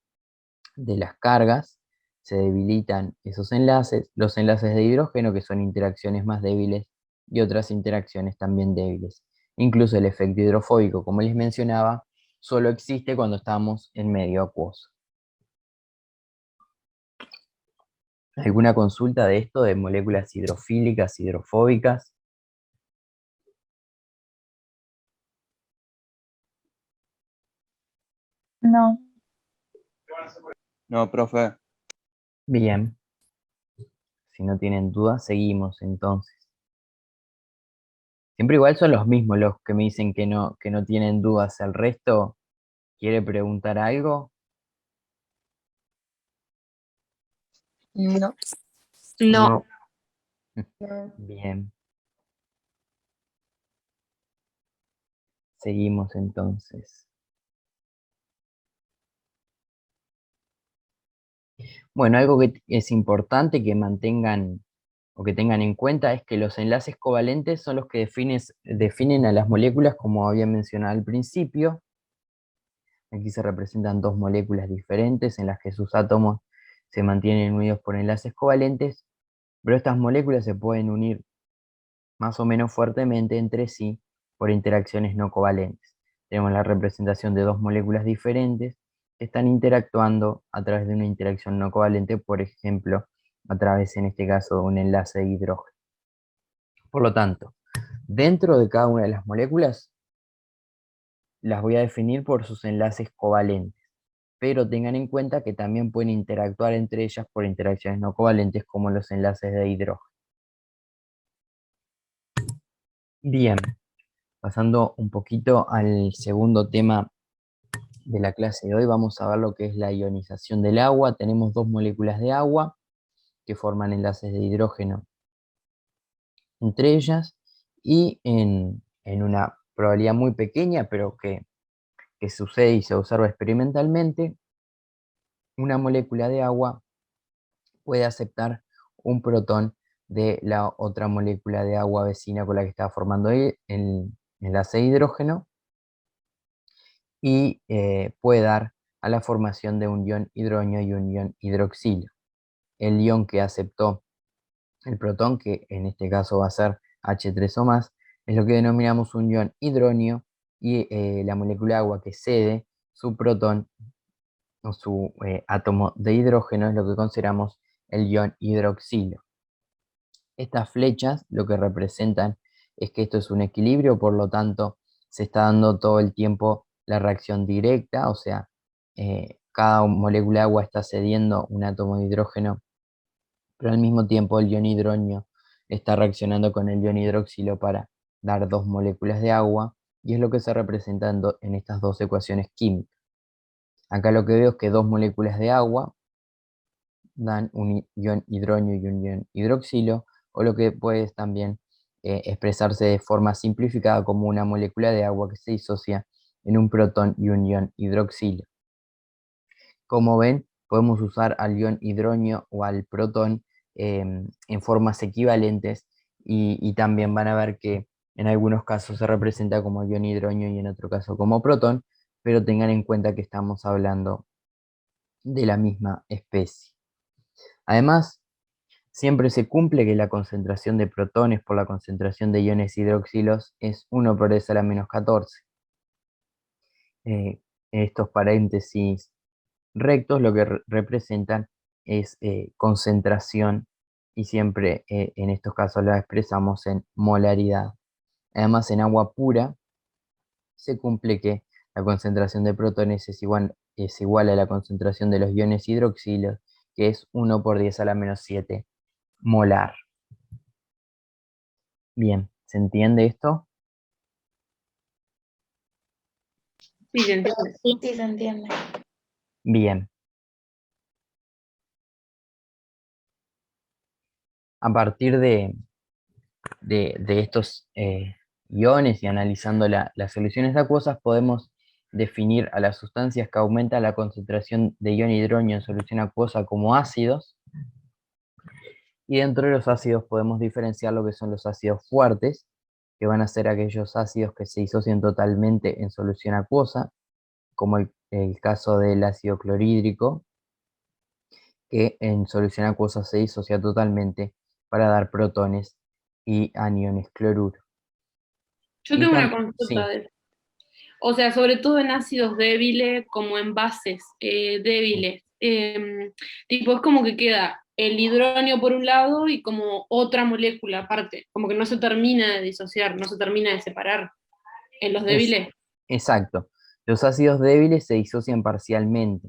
de las cargas, se debilitan esos enlaces, los enlaces de hidrógeno, que son interacciones más débiles, y otras interacciones también débiles. Incluso el efecto hidrofóbico, como les mencionaba, solo existe cuando estamos en medio acuoso. ¿Alguna consulta de esto, de moléculas hidrofílicas, hidrofóbicas? No, No, profe. Bien. Si no tienen dudas, seguimos entonces. Siempre igual son los mismos los que me dicen que no tienen dudas. ¿El resto quiere preguntar algo? No. No. Bien. Seguimos entonces. Bueno, algo que es importante que mantengan o que tengan en cuenta es que los enlaces covalentes son los que definen a las moléculas, como había mencionado al principio. Aquí se representan 2 moléculas diferentes en las que sus átomos se mantienen unidos por enlaces covalentes, pero estas moléculas se pueden unir más o menos fuertemente entre sí por interacciones no covalentes. Tenemos la representación de 2 moléculas diferentes que están interactuando a través de una interacción no covalente, por ejemplo, a través, en este caso, de un enlace de hidrógeno. Por lo tanto, dentro de cada una de las moléculas, las voy a definir por sus enlaces covalentes, pero tengan en cuenta que también pueden interactuar entre ellas por interacciones no covalentes, como los enlaces de hidrógeno. Bien, pasando un poquito al segundo tema de la clase de hoy, vamos a ver lo que es la ionización del agua. Tenemos 2 moléculas de agua que forman enlaces de hidrógeno entre ellas, y en una probabilidad muy pequeña, pero que sucede y se observa experimentalmente, una molécula de agua puede aceptar un protón de la otra molécula de agua vecina con la que está formando el enlace de hidrógeno, y puede dar a la formación de un ion hidronio y un ion hidroxilio. El ion que aceptó el protón, que en este caso va a ser H3 o más, es lo que denominamos un ion hidronio, y la molécula de agua que cede su protón o su átomo de hidrógeno es lo que consideramos el ion hidroxilio. Estas flechas lo que representan es que esto es un equilibrio, por lo tanto se está dando todo el tiempo la reacción directa, o sea, cada molécula de agua está cediendo un átomo de hidrógeno, pero al mismo tiempo el ion hidronio está reaccionando con el ion hidroxilo para dar 2 moléculas de agua, y es lo que se representa en estas 2 ecuaciones químicas. Acá lo que veo es que 2 moléculas de agua dan un ion hidronio y un ion hidroxilo, o lo que puede también expresarse de forma simplificada como una molécula de agua que se disocia en un protón y un ion hidroxilo. Como ven, podemos usar al ion hidronio o al protón en formas equivalentes y también van a ver que en algunos casos se representa como ion hidronio y en otro caso como protón, pero tengan en cuenta que estamos hablando de la misma especie. Además, siempre se cumple que la concentración de protones por la concentración de iones hidroxilos es 1 por 10 a la menos 14. Estos paréntesis rectos lo que representan es concentración y siempre en estos casos la expresamos en molaridad. Además, en agua pura se cumple que la concentración de protones es igual a la concentración de los iones hidroxilos, que es 1 por 10 a la menos 7 molar. Bien, ¿se entiende esto? Sí, se entiende. Sí, se entiende. Bien. A partir de estos iones y analizando las soluciones acuosas, podemos definir a las sustancias que aumentan la concentración de ion hidronio en solución acuosa como ácidos. Y dentro de los ácidos podemos diferenciar lo que son los ácidos fuertes, que van a ser aquellos ácidos que se disocian totalmente en solución acuosa, como el caso del ácido clorhídrico, que en solución acuosa se disocia totalmente para dar protones y aniones cloruro. Yo Y tengo una sí, consulta de eso. O sea, sobre todo en ácidos débiles, como en bases débiles. Tipo, es como que queda el hidronio por un lado y como otra molécula aparte. Como que no se termina de disociar, no se termina de separar. En los es débiles. exacto. Los ácidos débiles se disocian parcialmente.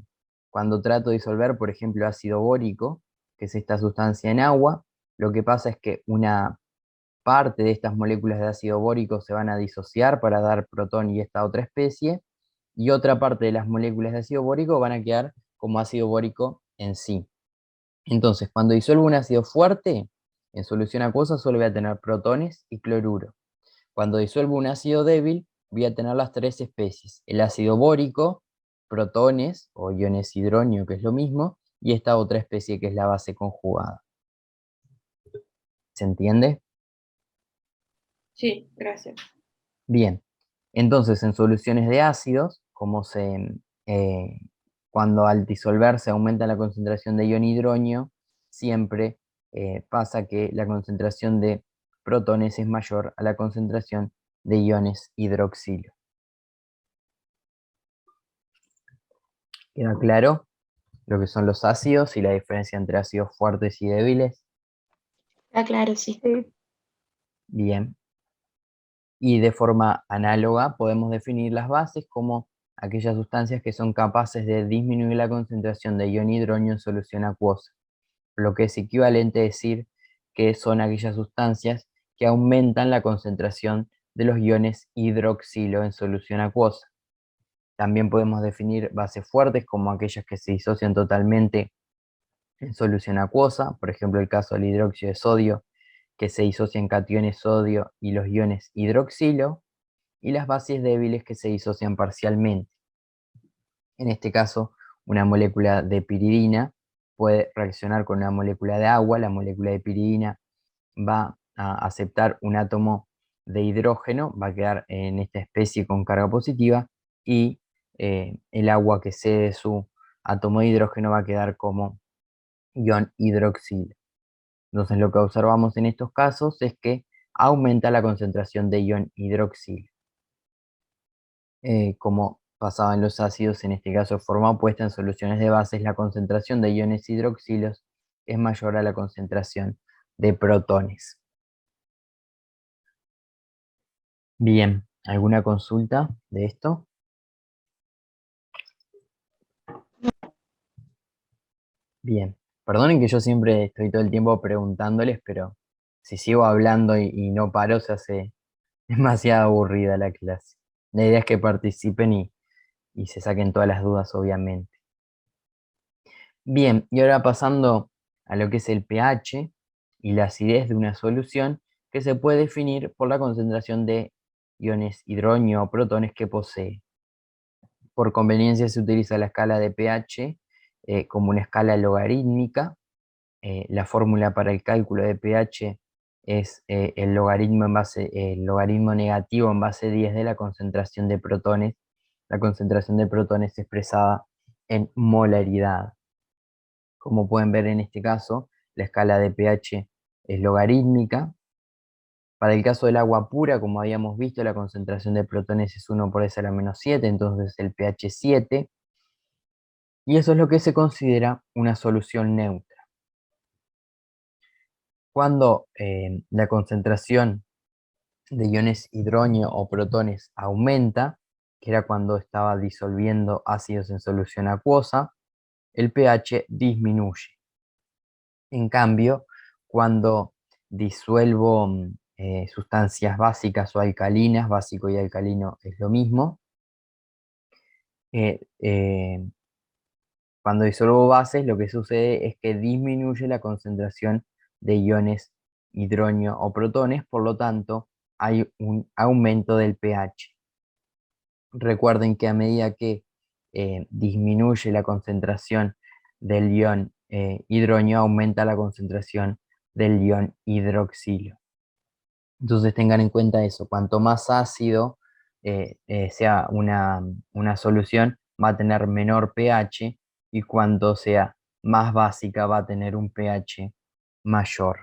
Cuando trato de disolver, por ejemplo, ácido bórico, que es esta sustancia en agua, lo que pasa es que una parte de estas moléculas de ácido bórico se van a disociar para dar protón y esta otra especie, y otra parte de las moléculas de ácido bórico van a quedar como ácido bórico en sí. Entonces, cuando disuelvo un ácido fuerte, en solución acuosa solo voy a tener protones y cloruro. Cuando disuelvo un ácido débil, voy a tener las tres especies: el ácido bórico, protones o iones hidronio, que es lo mismo, y esta otra especie que es la base conjugada. ¿Se entiende? Sí, gracias. Bien, entonces en soluciones de ácidos, eh, cuando al disolverse aumenta la concentración de ion hidronio, siempre pasa que la concentración de protones es mayor a la concentración de iones hidroxilo. ¿Queda claro lo que son los ácidos y la diferencia entre ácidos fuertes y débiles? Está claro, sí. Bien. Y de forma análoga podemos definir las bases como aquellas sustancias que son capaces de disminuir la concentración de ion hidronio en solución acuosa, lo que es equivalente a decir que son aquellas sustancias que aumentan la concentración de los iones hidroxilo en solución acuosa. También podemos definir bases fuertes como aquellas que se disocian totalmente en solución acuosa, por ejemplo el caso del hidróxido de sodio, que se disocia en cationes sodio y los iones hidroxilo, y las bases débiles que se disocian parcialmente. En este caso, una molécula de piridina puede reaccionar con una molécula de agua. La molécula de piridina va a aceptar un átomo de hidrógeno, va a quedar en esta especie con carga positiva, y el agua que cede su átomo de hidrógeno va a quedar como ion hidroxilo. Entonces lo que observamos en estos casos es que aumenta la concentración de ion hidroxilo. Como pasaba en los ácidos, en este caso de forma opuesta, en soluciones de bases, la concentración de iones hidroxilos es mayor a la concentración de protones. Bien, ¿alguna consulta de esto? Bien, perdonen que yo siempre estoy todo el tiempo preguntándoles, pero si sigo hablando y no paro, se hace demasiado aburrida la clase. La idea es que participen y se saquen todas las dudas, obviamente. Bien, y ahora pasando a lo que es el pH y la acidez de una solución, que se puede definir por la concentración de iones hidronio o protones que posee. Por conveniencia se utiliza la escala de pH como una escala logarítmica, la fórmula para el cálculo de pH es el logaritmo negativo en base 10 de la concentración de protones. La concentración de protones expresada en molaridad. Como pueden ver en este caso, la escala de pH es logarítmica. Para el caso del agua pura, como habíamos visto, la concentración de protones es 1 por 10 a la menos 7, entonces el pH es 7. Y eso es lo que se considera una solución neutra. Cuando la concentración de iones hidrógeno o protones aumenta, que era cuando estaba disolviendo ácidos en solución acuosa, el pH disminuye. En cambio, cuando disuelvo sustancias básicas o alcalinas, básico y alcalino es lo mismo, cuando disuelvo bases, lo que sucede es que disminuye la concentración de iones hidrógeno o protones, por lo tanto, hay un aumento del pH. Recuerden que a medida que disminuye la concentración del ion hidrógeno, aumenta la concentración del ion hidroxilo. Entonces tengan en cuenta eso, cuanto más ácido sea una solución, va a tener menor pH, y cuanto sea más básica va a tener un pH mayor.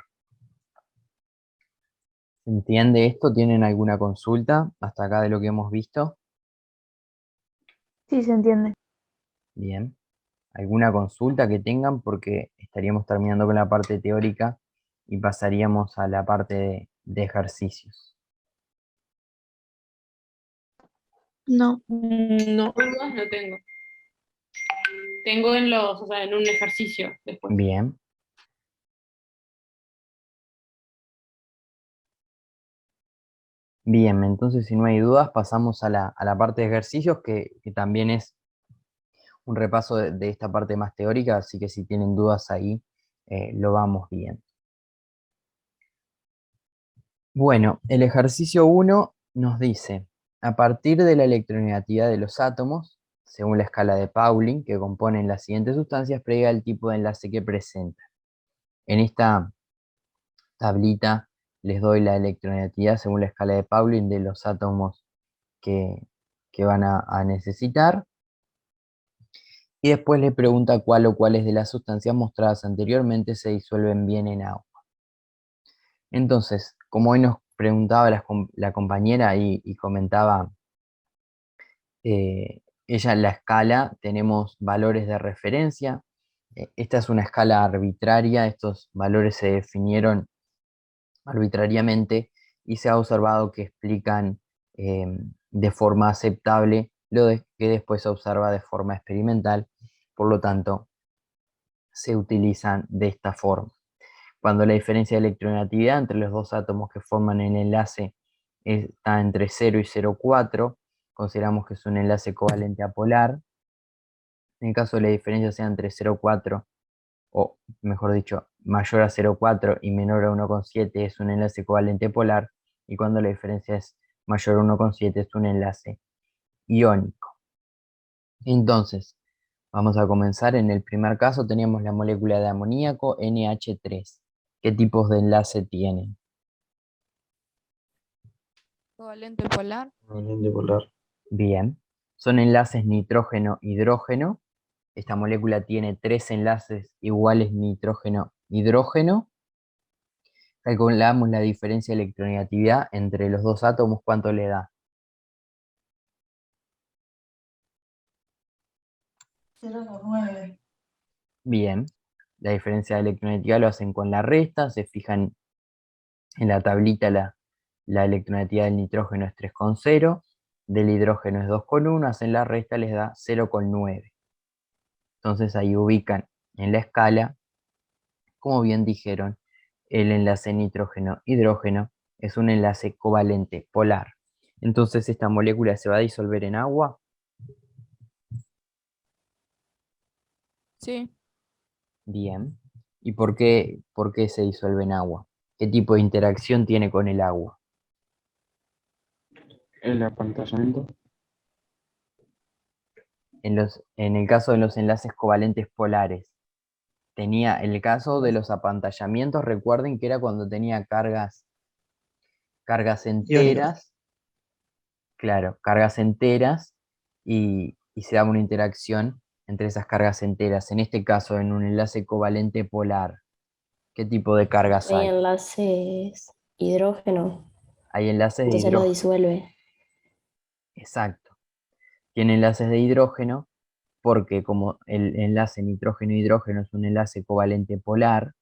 ¿Se entiende esto? ¿Tienen alguna consulta hasta acá de lo que hemos visto? Sí, se entiende. Bien. ¿Alguna consulta que tengan? Porque estaríamos terminando con la parte teórica y pasaríamos a la parte de ejercicios. No. No, dudas no tengo. Tengo en un ejercicio después. Bien. Bien, entonces si no hay dudas, pasamos a la parte de ejercicios, que también es un repaso de esta parte más teórica, así que si tienen dudas ahí, lo vamos viendo. Bueno, el ejercicio 1 nos dice, a partir de la electronegatividad de los átomos, según la escala de Pauling, que componen las siguientes sustancias, prediga el tipo de enlace que presenta. En esta tablita les doy la electronegatividad según la escala de Pauling de los átomos que van a necesitar. Y después le pregunta cuál o cuáles de las sustancias mostradas anteriormente se disuelven bien en agua. Entonces, como hoy nos preguntaba la compañera y comentaba ella en la escala, tenemos valores de referencia. Esta es una escala arbitraria, estos valores se definieron arbitrariamente y se ha observado que explican de forma aceptable lo que después se observa de forma experimental, por lo tanto se utilizan de esta forma. Cuando la diferencia de electronegatividad entre los dos átomos que forman el enlace está entre 0 y 0,4, consideramos que es un enlace covalente apolar. En el caso de la diferencia sea entre 0,4, o mejor dicho, mayor a 0,4 y menor a 1,7, es un enlace covalente polar, y cuando la diferencia es mayor a 1,7 es un enlace iónico. Entonces, vamos a comenzar. En el primer caso teníamos la molécula de amoníaco NH3. ¿Qué tipos de enlace tienen? Covalente polar. Covalente polar. Bien, son enlaces nitrógeno-hidrógeno. Esta molécula tiene 3 enlaces iguales nitrógeno-hidrógeno. Calculamos la diferencia de electronegatividad entre los dos átomos, ¿cuánto le da? 0,9. Bien, la diferencia de electronegatividad lo hacen con la resta, se fijan en la tablita la electronegatividad del nitrógeno es 3,0, del hidrógeno es 2,1, hacen la resta, les da 0,9. Entonces ahí ubican en la escala, como bien dijeron, el enlace nitrógeno-hidrógeno es un enlace covalente polar. Entonces esta molécula se va a disolver en agua. Sí. Bien. ¿Y por qué se disuelve en agua? ¿Qué tipo de interacción tiene con el agua? El apantallamiento. En el caso de los enlaces covalentes polares, tenía el caso de los apantallamientos, recuerden que era cuando tenía cargas enteras, claro, cargas enteras, y se daba una interacción entre esas cargas enteras. En este caso, en un enlace covalente polar, ¿qué tipo de cargas Hay hay? enlaces hidrógeno, Hay enlaces de entonces lo hidrógeno, disuelve. exacto. Tiene enlaces de hidrógeno porque como el enlace nitrógeno-hidrógeno es un enlace covalente polar,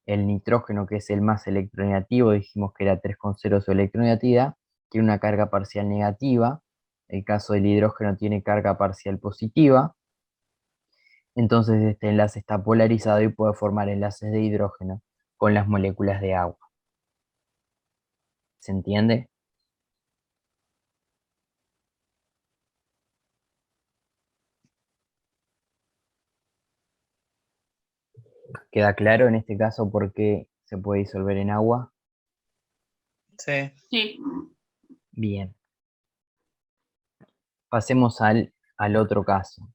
el nitrógeno, que es el más electronegativo, dijimos que era 3,0 su electronegatividad, tiene una carga parcial negativa. El caso del hidrógeno tiene carga parcial positiva. Entonces este enlace está polarizado y puede formar enlaces de hidrógeno con las moléculas de agua. ¿Se entiende? ¿Queda claro en este caso por qué se puede disolver en agua? Sí. Sí. Bien. Pasemos al otro caso.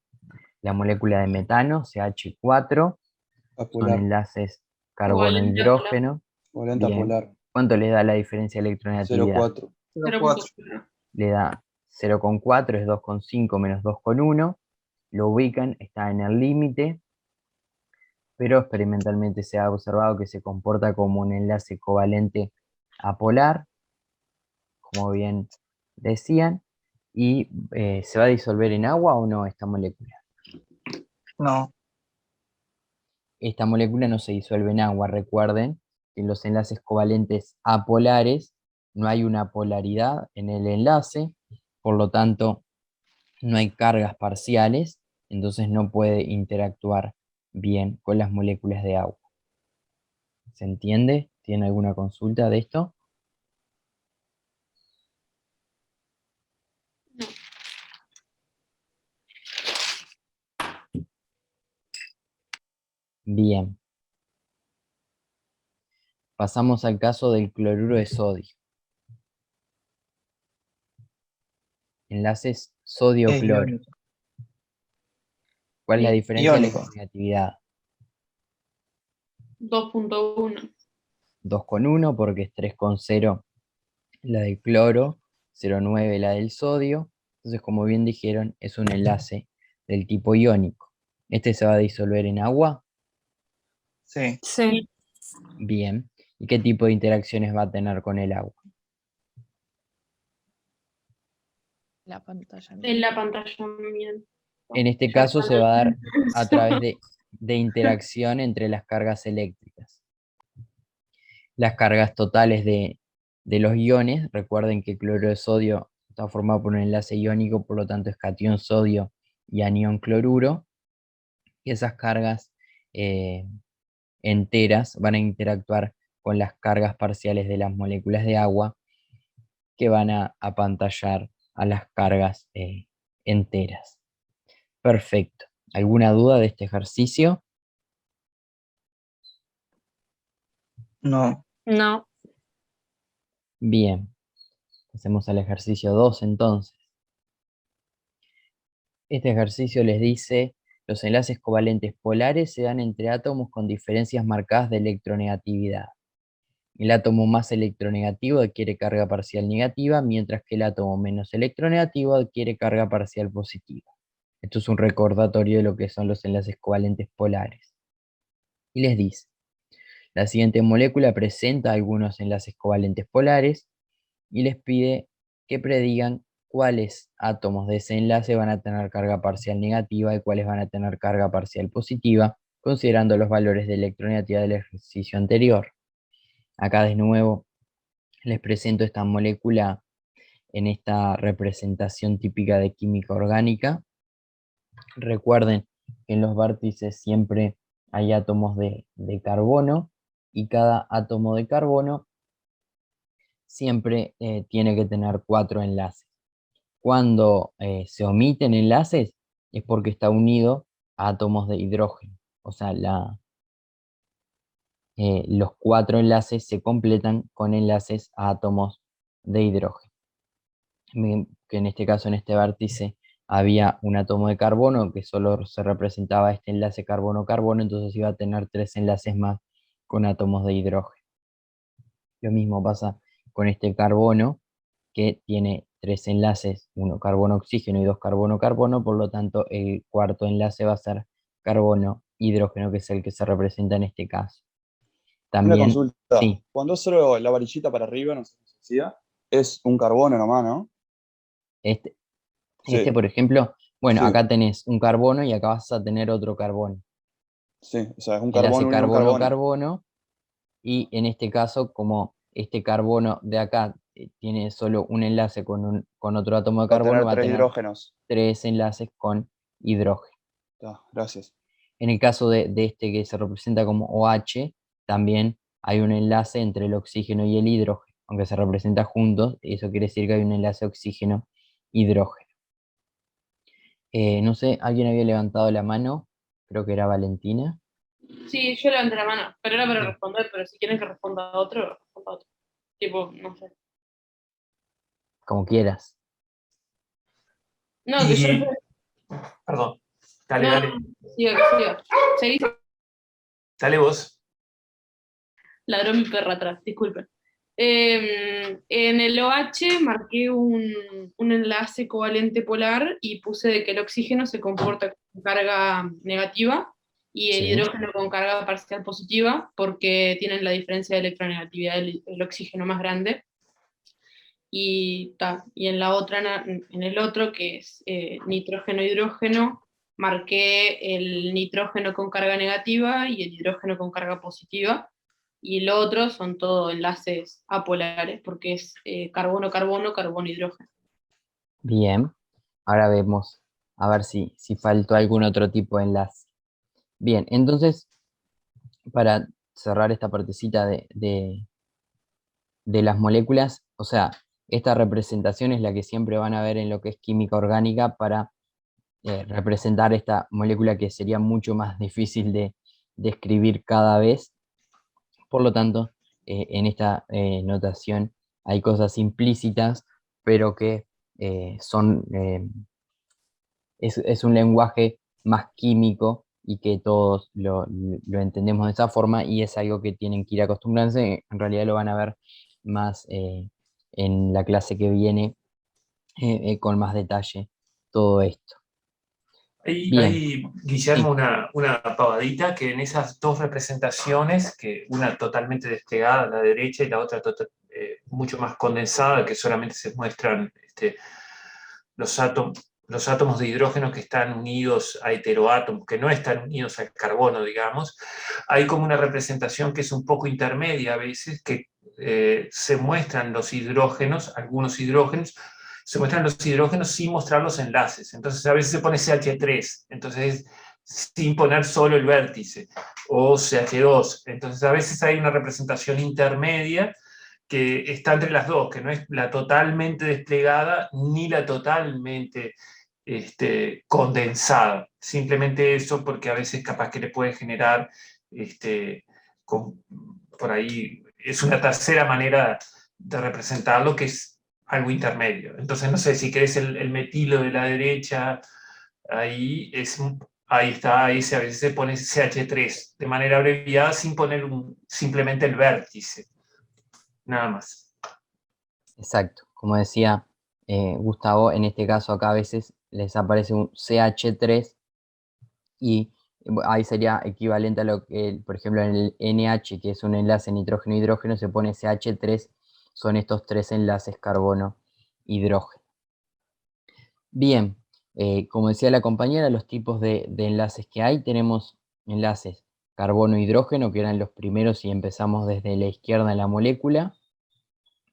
La molécula de metano, CH4, son Apolar. enlaces Covalente polar. carbono-hidrógeno. Covalente Bien. apolar. ¿Cuánto le da la diferencia de electronegatividad? 0,4. 0,4. Le da 0,4, es 2,5 menos 2,1. Lo ubican, está en el límite, pero experimentalmente se ha observado que se comporta como un enlace covalente apolar, como bien decían, y ¿se va a disolver en agua o no esta molécula? No. Esta molécula no se disuelve en agua, recuerden que en los enlaces covalentes apolares no hay una polaridad en el enlace, por lo tanto no hay cargas parciales, entonces no puede interactuar bien con las moléculas de agua. ¿Se entiende? ¿Tiene alguna consulta de esto? Bien. Pasamos al caso del cloruro de sodio. Enlaces sodio-cloro. Iónico. ¿Cuál es la Sí. diferencia de Iónico. electronegatividad? 2,1. 2,1 porque es 3,0 la del cloro, 0,9 la del sodio. Entonces, como bien dijeron, es un enlace del tipo iónico. ¿Este se va a disolver en agua? Sí. Sí. Bien. ¿Y qué tipo de interacciones va a tener con el agua? La pantalla. En la pantalla también. En este Ya caso se va a dar a través están. de interacción entre las cargas eléctricas. Las cargas totales de los iones, recuerden que el cloruro de sodio está formado por un enlace iónico, por lo tanto es catión sodio y anión cloruro, y esas cargas enteras van a interactuar con las cargas parciales de las moléculas de agua que van a apantallar a las cargas enteras. Perfecto. ¿Alguna duda de este ejercicio? No. No. Bien. Pasemos al ejercicio 2 entonces. Este ejercicio les dice, los enlaces covalentes polares se dan entre átomos con diferencias marcadas de electronegatividad. El átomo más electronegativo adquiere carga parcial negativa, mientras que el átomo menos electronegativo adquiere carga parcial positiva. Esto es un recordatorio de lo que son los enlaces covalentes polares. Y les dice, la siguiente molécula presenta algunos enlaces covalentes polares y les pide que predigan cuáles átomos de ese enlace van a tener carga parcial negativa y cuáles van a tener carga parcial positiva, considerando los valores de electronegatividad del ejercicio anterior. Acá de nuevo les presento esta molécula en esta representación típica de química orgánica. Recuerden que en los vértices siempre hay átomos de carbono y cada átomo de carbono siempre tiene que tener 4 enlaces. Cuando se omiten enlaces es porque está unido a átomos de hidrógeno. O sea, los 4 enlaces se completan con enlaces a átomos de hidrógeno. Que en este caso, en este vértice, había un átomo de carbono que solo se representaba este enlace carbono-carbono, entonces iba a tener 3 enlaces más con átomos de hidrógeno. Lo mismo pasa con este carbono, que tiene 3 enlaces, uno carbono-oxígeno y 2 carbono-carbono, por lo tanto el cuarto enlace va a ser carbono-hidrógeno, que es el que se representa en este caso. Una También, consulta. sí, Cuando es solo la varillita para arriba, no sé si se decía, es un carbono nomás, ¿no? este Sí, por ejemplo, bueno, sí, acá tenés un carbono y acá vas a tener otro carbono. sí. O sea, es un Enlace carbono unido a un carbono. carbono-carbono, y en este caso, como este carbono de acá tiene solo un enlace con otro átomo de Va a carbono, tener va a 3 tener hidrógenos. 3 enlaces con hidrógeno. Gracias. En el caso de este que se representa como OH, también hay un enlace entre el oxígeno y el hidrógeno, aunque se representa juntos, eso quiere decir que hay un enlace oxígeno-hidrógeno. No sé, alguien había levantado la mano, creo que era Valentina. Sí, yo levanté la mano, pero era para Sí. responder, pero si quieren que responda a otro, responda a otro. Tipo, no sé. Como quieras. No, que yo... Y, perdón, dale, No, dale, siga, siga. Seguí. dale vos. Ladró mi perra atrás, disculpen. En el OH marqué un enlace covalente polar y puse de que el oxígeno se comporta con carga negativa y el Sí. hidrógeno con carga parcial positiva, porque tienen la diferencia de electronegatividad del oxígeno más grande. Y en la otra, en el otro, que es nitrógeno-hidrógeno, marqué el nitrógeno con carga negativa y el hidrógeno con carga positiva. Y el otro son todos enlaces apolares, porque es carbono-carbono, carbono-hidrógeno. Bien. Ahora vemos a ver si faltó algún otro tipo de enlace. Bien, entonces, para cerrar esta partecita de las moléculas, o sea, esta representación es la que siempre van a ver en lo que es química orgánica para representar esta molécula que sería mucho más difícil de escribir cada vez. Por lo tanto, en esta notación hay cosas implícitas, pero que son, es un lenguaje más químico y que todos lo entendemos de esa forma, y es algo que tienen que ir acostumbrándose. En realidad lo van a ver más en la clase que viene, con más detalle todo esto. Bien, Hay, Guillermo, sí, una pavadita que en esas dos representaciones, que una totalmente desplegada a la derecha y la otra mucho más condensada, que solamente se muestran los átomos de hidrógeno que están unidos a heteroátomos, que no están unidos al carbono, digamos, hay como una representación que es un poco intermedia a veces, que se muestran los hidrógenos, algunos hidrógenos, se muestran los hidrógenos sin mostrar los enlaces. Entonces a veces se pone CH3, entonces sin poner solo el vértice, o CH2. Entonces a veces hay una representación intermedia que está entre las dos, que no es la totalmente desplegada ni la totalmente condensada. Simplemente eso, porque a veces capaz que le puede generar, por ahí, es una tercera manera de representarlo, que es algo intermedio. Entonces, no sé, si querés el metilo de la derecha, ahí, ahí está, ahí a veces se pone CH3 de manera abreviada sin poner simplemente el vértice. Nada más. exacto. Como decía Gustavo, en este caso acá a veces les aparece un CH3 y ahí sería equivalente a lo que, por ejemplo, en el NH, que es un enlace nitrógeno-hidrógeno, se pone CH3, son estos 3 enlaces carbono-hidrógeno. Bien, como decía la compañera, los tipos de enlaces que hay, tenemos enlaces carbono-hidrógeno, que eran los primeros y empezamos desde la izquierda en la molécula,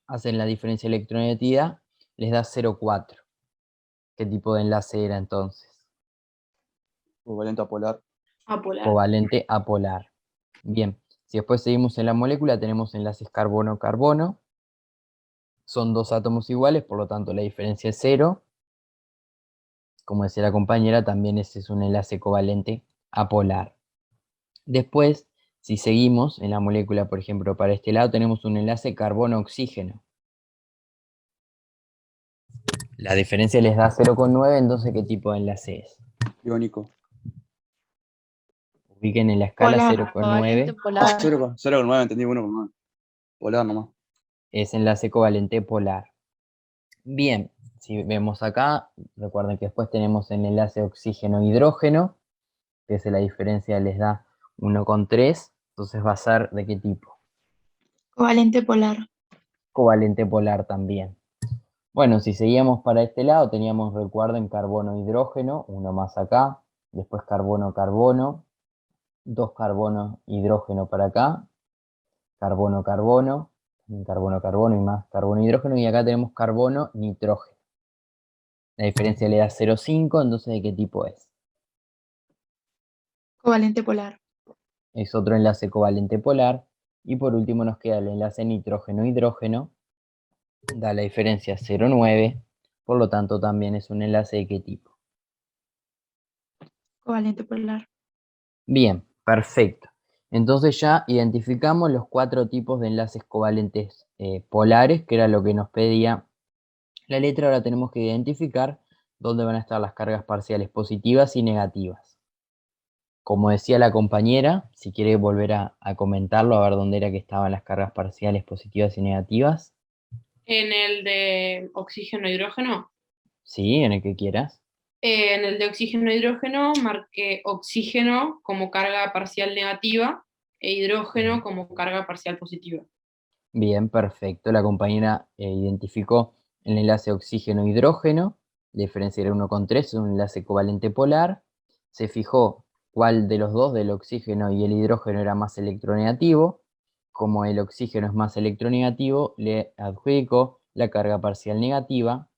hacen la diferencia de electronegatividad, les da 0,4. ¿Qué tipo de enlace era entonces? Covalente apolar. Apolar. Covalente apolar. Bien, si después seguimos en la molécula, tenemos enlaces carbono-carbono, son 2 átomos iguales, por lo tanto la diferencia es 0. Como decía la compañera, también ese es un enlace covalente apolar. Después, si seguimos en la molécula, por ejemplo, para este lado, tenemos un enlace carbono-oxígeno. La diferencia les da 0,9, entonces ¿qué tipo de enlace es? Iónico. Ubiquen en la escala Polar, 0,9, covalente polar. 0,9, entendí 1,9. Polar nomás. es enlace covalente polar. Bien, si vemos acá, recuerden que después tenemos el enlace oxígeno-hidrógeno, que si la diferencia les da 1,3, entonces va a ser ¿de qué tipo? Covalente polar. Covalente polar también. Bueno, si seguíamos para este lado, teníamos, recuerden, carbono-hidrógeno, uno más acá, después carbono-carbono, dos carbonos hidrógeno para acá, carbono-carbono, carbono-carbono y más carbono-hidrógeno, y acá tenemos carbono-nitrógeno. La diferencia le da 0,5, entonces ¿de qué tipo es? Covalente polar. Es otro enlace covalente polar. Y por último nos queda el enlace nitrógeno-hidrógeno, da la diferencia 0,9, por lo tanto también es un enlace de qué tipo. Covalente polar. Bien, perfecto. Entonces ya identificamos los 4 tipos de enlaces covalentes polares, que era lo que nos pedía la letra. Ahora tenemos que identificar dónde van a estar las cargas parciales positivas y negativas. Como decía la compañera, si quiere volver a comentarlo, a ver dónde era que estaban las cargas parciales positivas y negativas. En el de oxígeno-hidrógeno. Sí, en el que quieras. En el de oxígeno-hidrógeno marqué oxígeno como carga parcial negativa e hidrógeno como carga parcial positiva. Bien, perfecto. La compañera identificó el enlace oxígeno-hidrógeno. La diferencia era 1,3, es un enlace covalente polar. Se fijó cuál de los dos, del oxígeno y el hidrógeno, era más electronegativo. Como el oxígeno es más electronegativo, le adjudicó la carga parcial negativa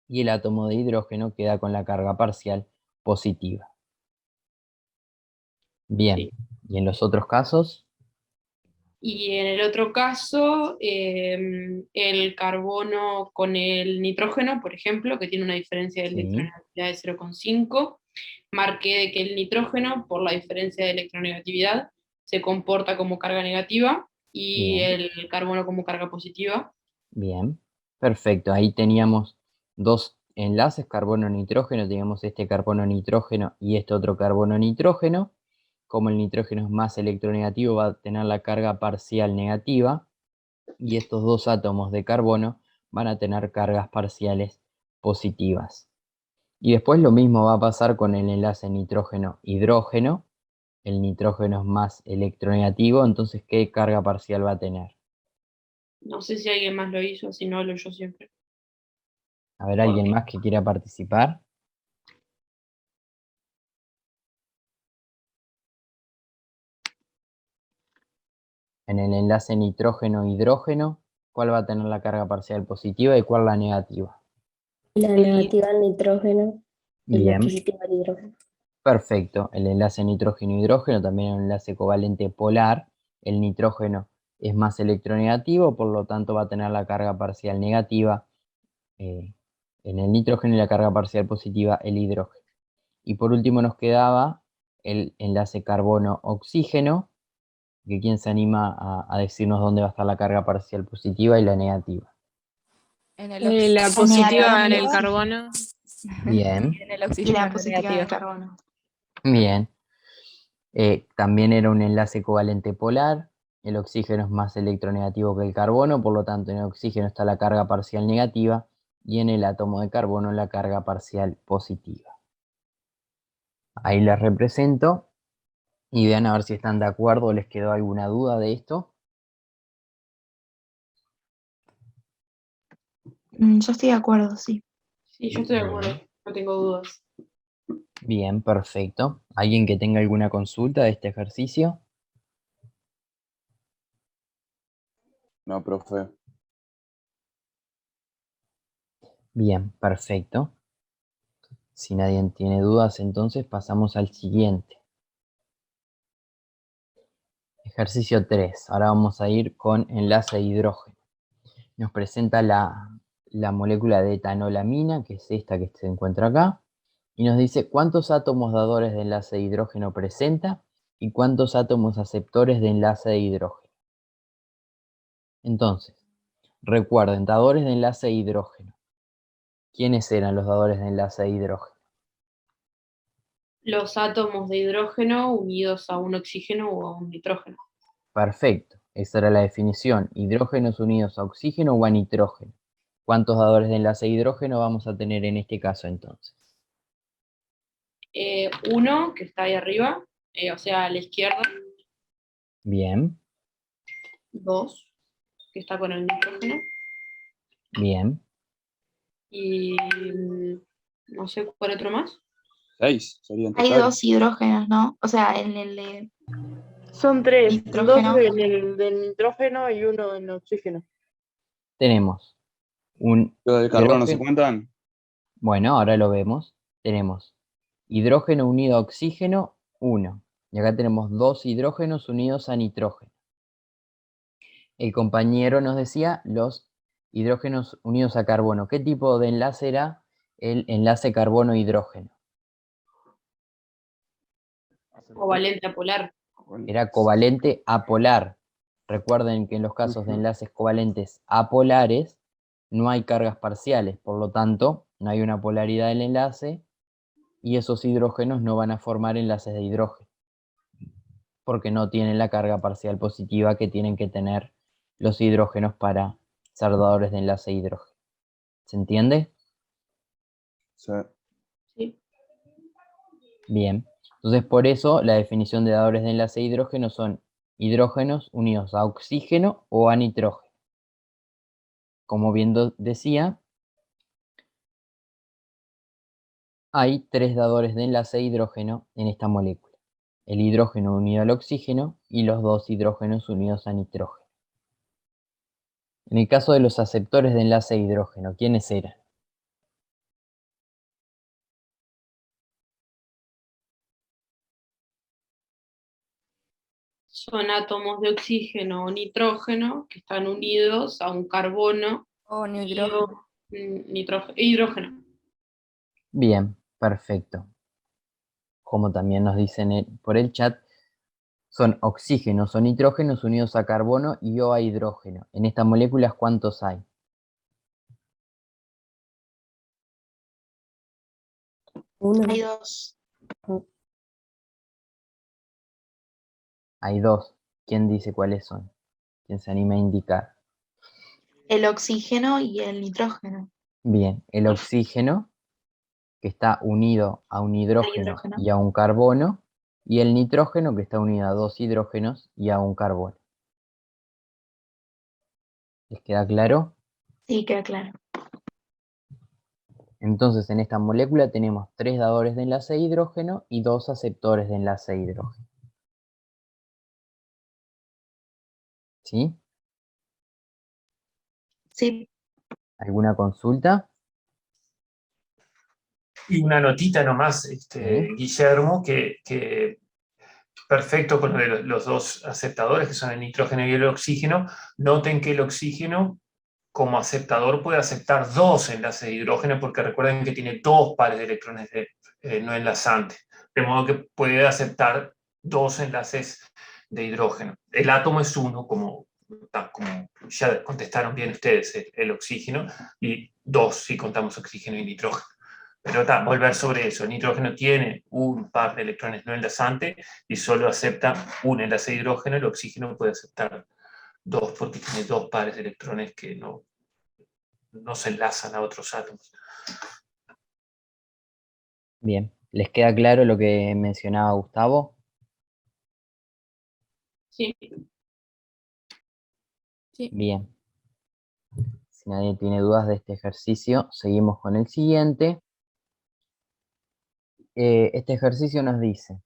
y el átomo de hidrógeno queda con la carga parcial positiva. Bien, Sí. ¿y en los otros casos? Y en el otro caso, el carbono con el nitrógeno, por ejemplo, que tiene una diferencia de Sí. electronegatividad de 0,5, marqué de que el nitrógeno, por la diferencia de electronegatividad, se comporta como carga negativa y Bien. el carbono como carga positiva. Bien, perfecto. Ahí teníamos dos enlaces, carbono-nitrógeno. Teníamos este carbono-nitrógeno y este otro carbono-nitrógeno. Como el nitrógeno es más electronegativo, va a tener la carga parcial negativa. Y estos dos átomos de carbono van a tener cargas parciales positivas. Y después lo mismo va a pasar con el enlace nitrógeno-hidrógeno. El nitrógeno es más electronegativo, entonces ¿qué carga parcial va a tener? No sé si alguien más lo hizo, si no, lo yo siempre. A ver, ¿alguien más que quiera participar? En el enlace nitrógeno-hidrógeno, ¿cuál va a tener la carga parcial positiva y cuál la negativa? La negativa al nitrógeno y la Bien, positiva al hidrógeno. perfecto. El enlace nitrógeno-hidrógeno también es un enlace covalente polar. El nitrógeno es más electronegativo, por lo tanto va a tener la carga parcial negativa en el nitrógeno y la carga parcial positiva el hidrógeno. Y por último nos quedaba el enlace carbono-oxígeno, que quién se anima a decirnos dónde va a estar la carga parcial positiva y la negativa. La positiva en el carbono Bien, y en el oxígeno la positiva carbono. bien. También era un enlace covalente polar. El oxígeno es más electronegativo que el carbono, por lo tanto en el oxígeno está la carga parcial negativa y en el átomo de carbono la carga parcial positiva. Ahí les represento y vean a ver si están de acuerdo o les quedó alguna duda de esto. Yo estoy de acuerdo, sí. Sí, yo estoy de acuerdo, no tengo dudas. Bien, perfecto. ¿Alguien que tenga alguna consulta de este ejercicio? No, profe. Bien, perfecto. Si nadie tiene dudas, entonces pasamos al siguiente. Ejercicio 3. Ahora vamos a ir con enlace de hidrógeno. Nos presenta la molécula de etanolamina, que es esta que se encuentra acá, y nos dice cuántos átomos dadores de enlace de hidrógeno presenta y cuántos átomos aceptores de enlace de hidrógeno. Entonces, recuerden, dadores de enlace de hidrógeno. ¿Quiénes eran los dadores de enlace de hidrógeno? Los átomos de hidrógeno unidos a un oxígeno o a un nitrógeno. Perfecto, esa era la definición. Hidrógenos unidos a oxígeno o a nitrógeno. ¿Cuántos dadores de enlace de hidrógeno vamos a tener en este caso entonces? Uno, que está ahí arriba, o sea, a la izquierda. Bien, Dos, que está con el nitrógeno. bien. Y no sé cuál otro más. 6 serían Hay total. 2 hidrógenos, ¿no? O sea, en el de Son 3, nitrógeno. 2 del nitrógeno y 1 en el oxígeno. Tenemos un ¿Los del carbono no se hidrógeno. cuentan? Bueno, ahora lo vemos. Tenemos hidrógeno unido a oxígeno, 1. Y acá tenemos 2 hidrógenos unidos a nitrógeno. El compañero nos decía los hidrógenos unidos a carbono. ¿Qué tipo de enlace era el enlace carbono-hidrógeno? Covalente apolar. Era covalente apolar. Recuerden que en los casos de enlaces covalentes apolares no hay cargas parciales, por lo tanto, no hay una polaridad del enlace y esos hidrógenos no van a formar enlaces de hidrógeno, porque no tienen la carga parcial positiva que tienen que tener los hidrógenos para ser dadores de enlace de hidrógeno. ¿Se entiende? Sí. Sí. Bien. Entonces, por eso, la definición de dadores de enlace de hidrógeno son hidrógenos unidos a oxígeno o a nitrógeno. Como bien decía, hay 3 dadores de enlace de hidrógeno en esta molécula. El hidrógeno unido al oxígeno y los 2 hidrógenos unidos a nitrógeno. En el caso de los aceptores de enlace de hidrógeno, ¿quiénes eran? Son átomos de oxígeno o nitrógeno que están unidos a un carbono O hidrógeno. Bien, perfecto. Como también nos dicen por el chat, son oxígenos o nitrógenos unidos a carbono y o a hidrógeno. En estas moléculas, ¿cuántos hay? Uno. hay 2. Hay 2. ¿Quién dice cuáles son? ¿Quién se anima a indicar? El oxígeno y el nitrógeno. Bien, el oxígeno, que está unido a un hidrógeno hidrógeno. y a un carbono, y el nitrógeno, que está unido a 2 hidrógenos y a un carbono. ¿Les queda claro? Sí, queda claro. Entonces, en esta molécula tenemos 3 dadores de enlace de hidrógeno y 2 aceptores de enlace de hidrógeno. ¿Sí? Sí. ¿Alguna consulta? Y una notita nomás, Sí. Guillermo, que perfecto con lo de los 2 aceptadores, que son el nitrógeno y el oxígeno. Noten que el oxígeno, como aceptador, puede aceptar 2 enlaces de hidrógeno, porque recuerden que tiene 2 pares de electrones no enlazantes. De modo que puede aceptar 2 enlaces de hidrógeno. El átomo es 1, como ya contestaron bien ustedes, el oxígeno, y 2 si contamos oxígeno y nitrógeno. Pero volver sobre eso, el nitrógeno tiene un par de electrones no enlazantes y solo acepta un enlace de hidrógeno, el oxígeno puede aceptar 2 porque tiene 2 pares de electrones que no se enlazan a otros átomos. Bien, ¿les queda claro lo que mencionaba Gustavo? Sí. Sí. Bien. Si nadie tiene dudas de este ejercicio, seguimos con el siguiente. Este ejercicio nos dice,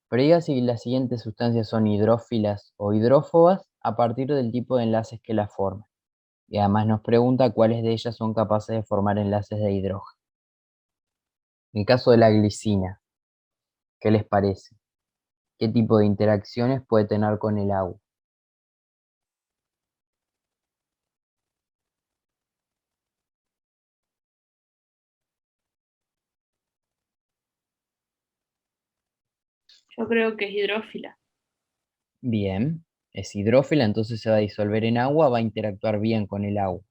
prediga si las siguientes sustancias son hidrófilas o hidrófobas a partir del tipo de enlaces que las forman. Y además nos pregunta cuáles de ellas son capaces de formar enlaces de hidrógeno. En el caso de la glicina, ¿qué les parece? ¿Qué tipo de interacciones puede tener con el agua? Yo creo que es hidrófila. Bien, es hidrófila, entonces se va a disolver en agua, va a interactuar bien con el agua.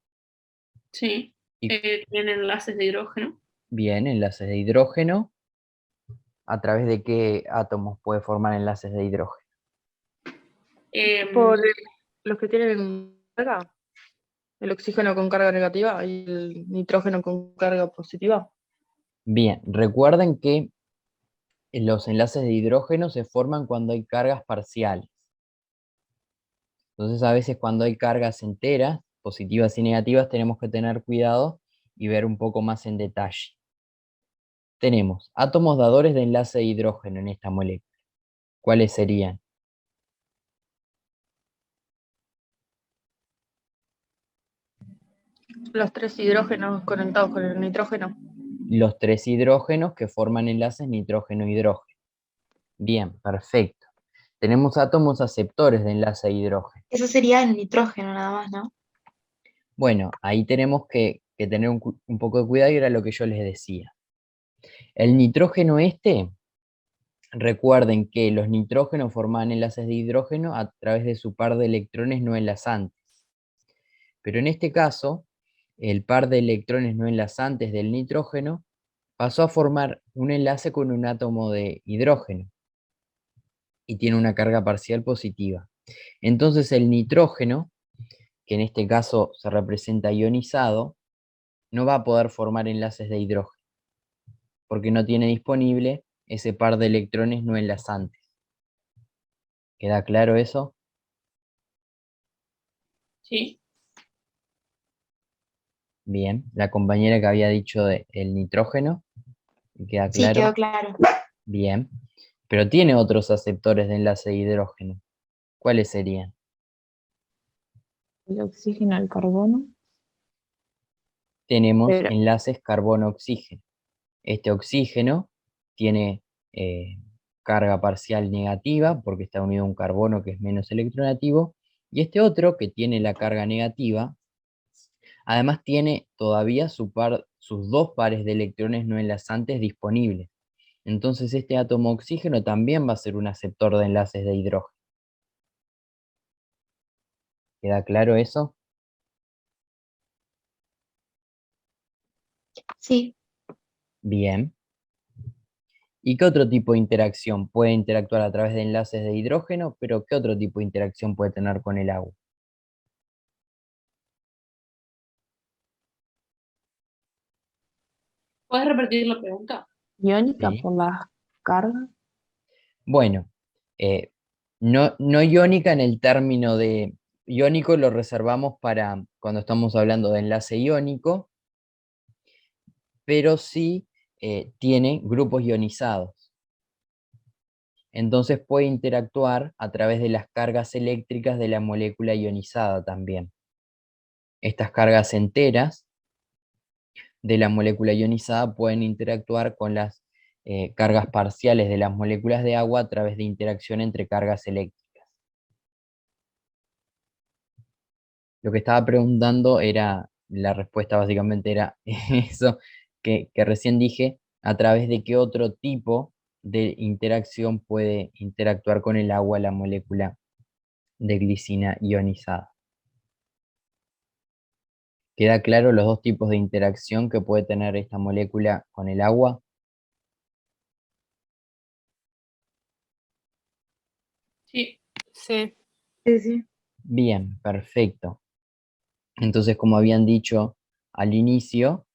Sí. Tienen enlaces de hidrógeno. Bien, enlaces de hidrógeno. ¿A través de qué átomos puede formar enlaces de hidrógeno? Por los que tienen carga, el oxígeno con carga negativa y el nitrógeno con carga positiva. Bien, recuerden que los enlaces de hidrógeno se forman cuando hay cargas parciales. Entonces, a veces cuando hay cargas enteras, positivas y negativas, tenemos que tener cuidado y ver un poco más en detalle. Tenemos átomos dadores de enlace de hidrógeno en esta molécula. ¿Cuáles serían? Los 3 hidrógenos conectados con el nitrógeno. Los 3 hidrógenos que forman enlaces nitrógeno-hidrógeno. Bien, perfecto. Tenemos átomos aceptores de enlace de hidrógeno. Eso sería el nitrógeno nada más, ¿no? Bueno, ahí tenemos que tener un poco de cuidado y era lo que yo les decía. El nitrógeno recuerden que los nitrógenos forman enlaces de hidrógeno a través de su par de electrones no enlazantes. Pero en este caso, el par de electrones no enlazantes del nitrógeno pasó a formar un enlace con un átomo de hidrógeno y tiene una carga parcial positiva. Entonces el nitrógeno, que en este caso se representa ionizado, no va a poder formar enlaces de hidrógeno, porque no tiene disponible ese par de electrones no enlazantes. ¿Queda claro eso? Sí. Bien. La compañera que había dicho el nitrógeno, ¿queda Sí, claro? quedó claro. Bien. Pero tiene otros aceptores de enlace de hidrógeno. ¿Cuáles serían? El oxígeno, el carbono. Tenemos Pero- enlaces carbono-oxígeno. Este oxígeno tiene carga parcial negativa porque está unido a un carbono que es menos electronegativo, y este otro que tiene la carga negativa, además tiene todavía sus 2 pares de electrones no enlazantes disponibles. Entonces este átomo oxígeno también va a ser un aceptor de enlaces de hidrógeno. ¿Queda claro eso? Sí. Bien. ¿Y qué otro tipo de interacción? Puede interactuar a través de enlaces de hidrógeno, pero ¿qué otro tipo de interacción puede tener con el agua? ¿Puedes repetir la pregunta? Iónica Sí. por las cargas. Bueno, no iónica en el término de iónico lo reservamos para cuando estamos hablando de enlace iónico, pero sí tiene grupos ionizados. Entonces puede interactuar a través de las cargas eléctricas de la molécula ionizada también. Estas cargas enteras de la molécula ionizada pueden interactuar con las cargas parciales de las moléculas de agua a través de interacción entre cargas eléctricas. Lo que estaba preguntando era, la respuesta básicamente era eso que recién dije, a través de qué otro tipo de interacción puede interactuar con el agua la molécula de glicina ionizada. ¿Queda claro los 2 tipos de interacción que puede tener esta molécula con el agua? Sí. Sí. Sí, sí. Bien, perfecto. Entonces, como habían dicho al inicio,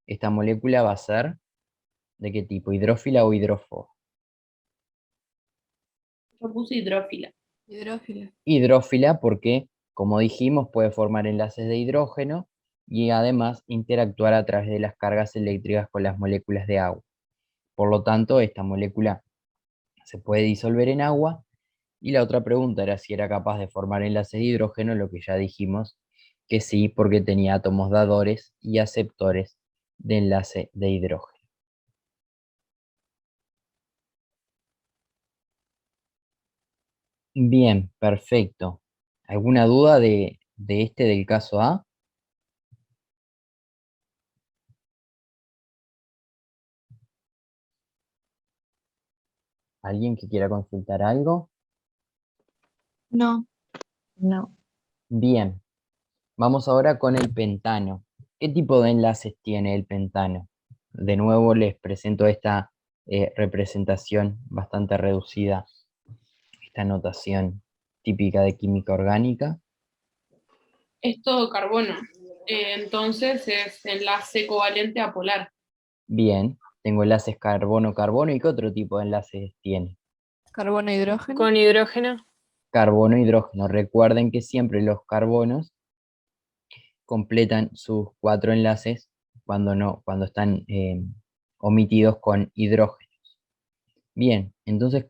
esta molécula va a ser ¿de qué tipo? ¿Hidrófila o hidrófoba? Yo puse hidrófila. Hidrófila. Hidrófila porque, como dijimos, puede formar enlaces de hidrógeno y además interactuar a través de las cargas eléctricas con las moléculas de agua. Por lo tanto, esta molécula se puede disolver en agua. Y la otra pregunta era si era capaz de formar enlaces de hidrógeno, lo que ya dijimos que sí, porque tenía átomos dadores y aceptores de enlace de hidrógeno. Bien, perfecto. ¿Alguna duda de del caso A? ¿Alguien que quiera consultar algo? No. No. Bien, vamos ahora con el pentano. ¿Qué tipo de enlaces tiene el pentano? De nuevo les presento esta representación bastante reducida, esta notación típica de química orgánica. Es todo carbono. Entonces es enlace covalente apolar. Bien, tengo enlaces carbono-carbono. ¿Y qué otro tipo de enlaces tiene? Carbono e hidrógeno. Con hidrógeno. Carbono-hidrógeno. Recuerden que siempre los carbonos completan sus 4 enlaces cuando están omitidos con hidrógenos. Bien, entonces,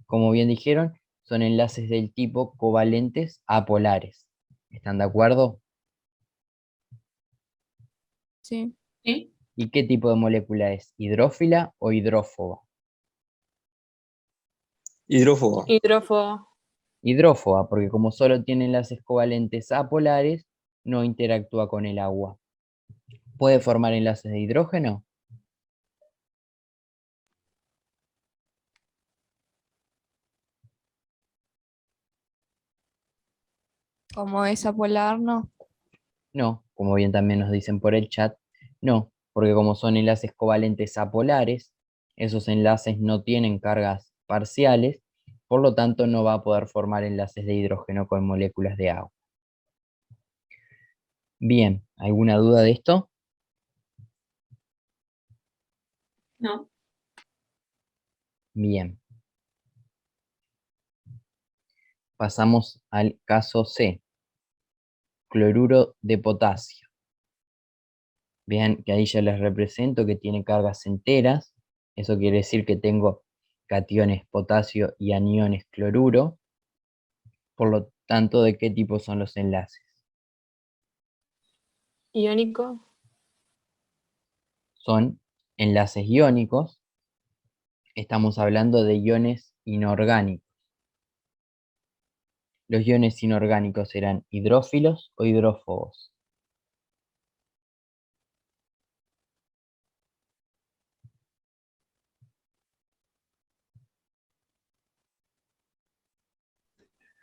como bien dijeron, son enlaces del tipo covalentes apolares. ¿Están de acuerdo? Sí. ¿Sí? ¿Y qué tipo de molécula es? ¿Hidrófila o hidrófoba? Hidrófoba. Hidrófobo. Hidrófoba, porque como solo tiene enlaces covalentes apolares, no interactúa con el agua. ¿Puede formar enlaces de hidrógeno? Como es apolar, no. No, como bien también nos dicen por el chat, no, porque como son enlaces covalentes apolares, esos enlaces no tienen cargas parciales, por lo tanto no va a poder formar enlaces de hidrógeno con moléculas de agua. Bien, ¿alguna duda de esto? No. Bien. Pasamos al caso C. Cloruro de potasio. Vean que ahí ya les represento que tiene cargas enteras. Eso quiere decir que tengo cationes potasio y aniones cloruro. Por lo tanto, ¿de qué tipo son los enlaces? Iónico. Son enlaces iónicos. Estamos hablando de iones inorgánicos. Los iones inorgánicos serán hidrófilos o hidrófobos.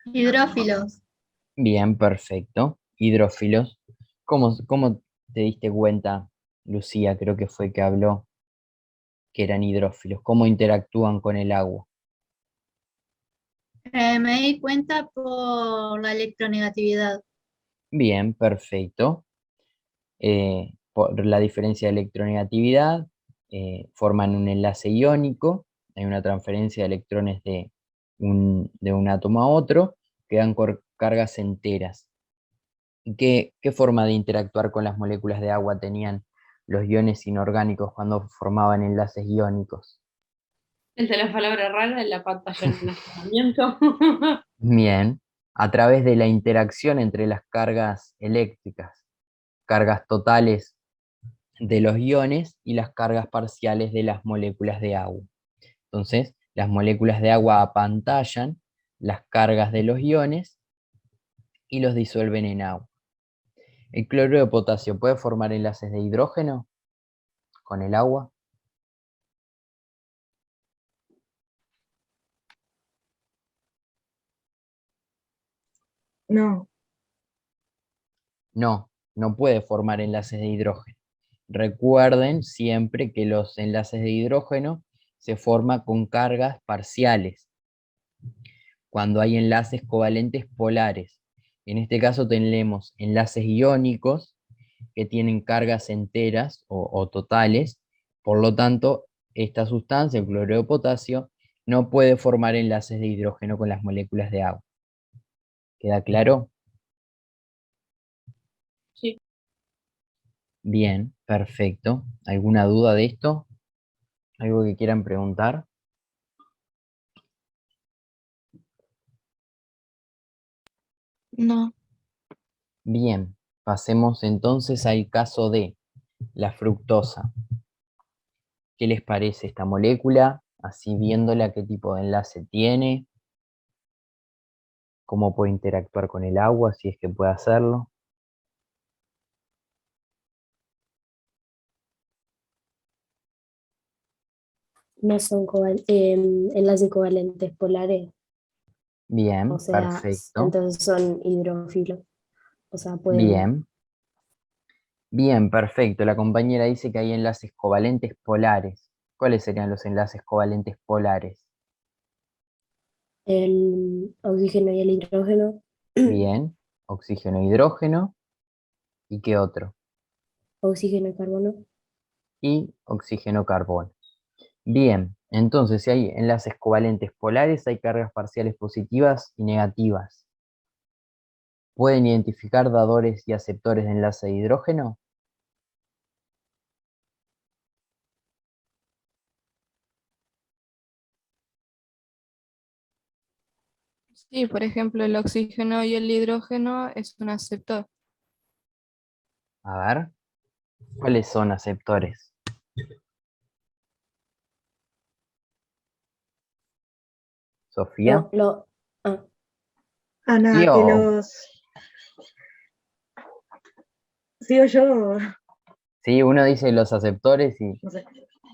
Hidrófilos. Bien, perfecto. Hidrófilos. ¿Cómo te diste cuenta, Lucía? Creo que fue que habló que eran hidrófilos. ¿Cómo interactúan con el agua? Me di cuenta por la electronegatividad. Bien, perfecto. Por la diferencia de electronegatividad, forman un enlace iónico, hay una transferencia de electrones de un átomo a otro, quedan cargas enteras. ¿Qué forma de interactuar con las moléculas de agua tenían los iones inorgánicos cuando formaban enlaces iónicos? El de la palabra rara en la pantalla de almacenamiento. Bien, a través de la interacción entre las cargas eléctricas, cargas totales de los iones y las cargas parciales de las moléculas de agua. Entonces, las moléculas de agua apantallan las cargas de los iones y los disuelven en agua. ¿El cloruro de potasio puede formar enlaces de hidrógeno con el agua? No. No, no puede formar enlaces de hidrógeno. Recuerden siempre que los enlaces de hidrógeno se forman con cargas parciales, cuando hay enlaces covalentes polares. En este caso tenemos enlaces iónicos que tienen cargas enteras o totales, por lo tanto, esta sustancia, el cloruro de potasio, no puede formar enlaces de hidrógeno con las moléculas de agua. ¿Queda claro? Sí. Bien, perfecto. ¿Alguna duda de esto? ¿Algo que quieran preguntar? No. Bien, pasemos entonces al caso de la fructosa. ¿Qué les parece esta molécula? Así viéndola, ¿qué tipo de enlace tiene? ¿Cómo puede interactuar con el agua, si es que puede hacerlo? No son enlaces covalentes polares, Bien, o sea, perfecto. entonces son hidrófilos. O sea, pueden. Bien. Bien, perfecto. La compañera dice que hay enlaces covalentes polares. ¿Cuáles serían los enlaces covalentes polares? El oxígeno y el hidrógeno, Bien, oxígeno, hidrógeno. ¿Y qué otro? oxígeno y carbono. Y oxígeno, carbono. Bien, entonces si hay enlaces covalentes polares, hay cargas parciales positivas y negativas. ¿Pueden identificar dadores y aceptores de enlace de hidrógeno? Sí, por ejemplo, el oxígeno y el hidrógeno es un aceptor. A ver, ¿cuáles son aceptores? ¿Sofía? Ah, Ah, ¿Sí nada, que o...? los... Sigo yo, Sí, uno dice los aceptores no sé.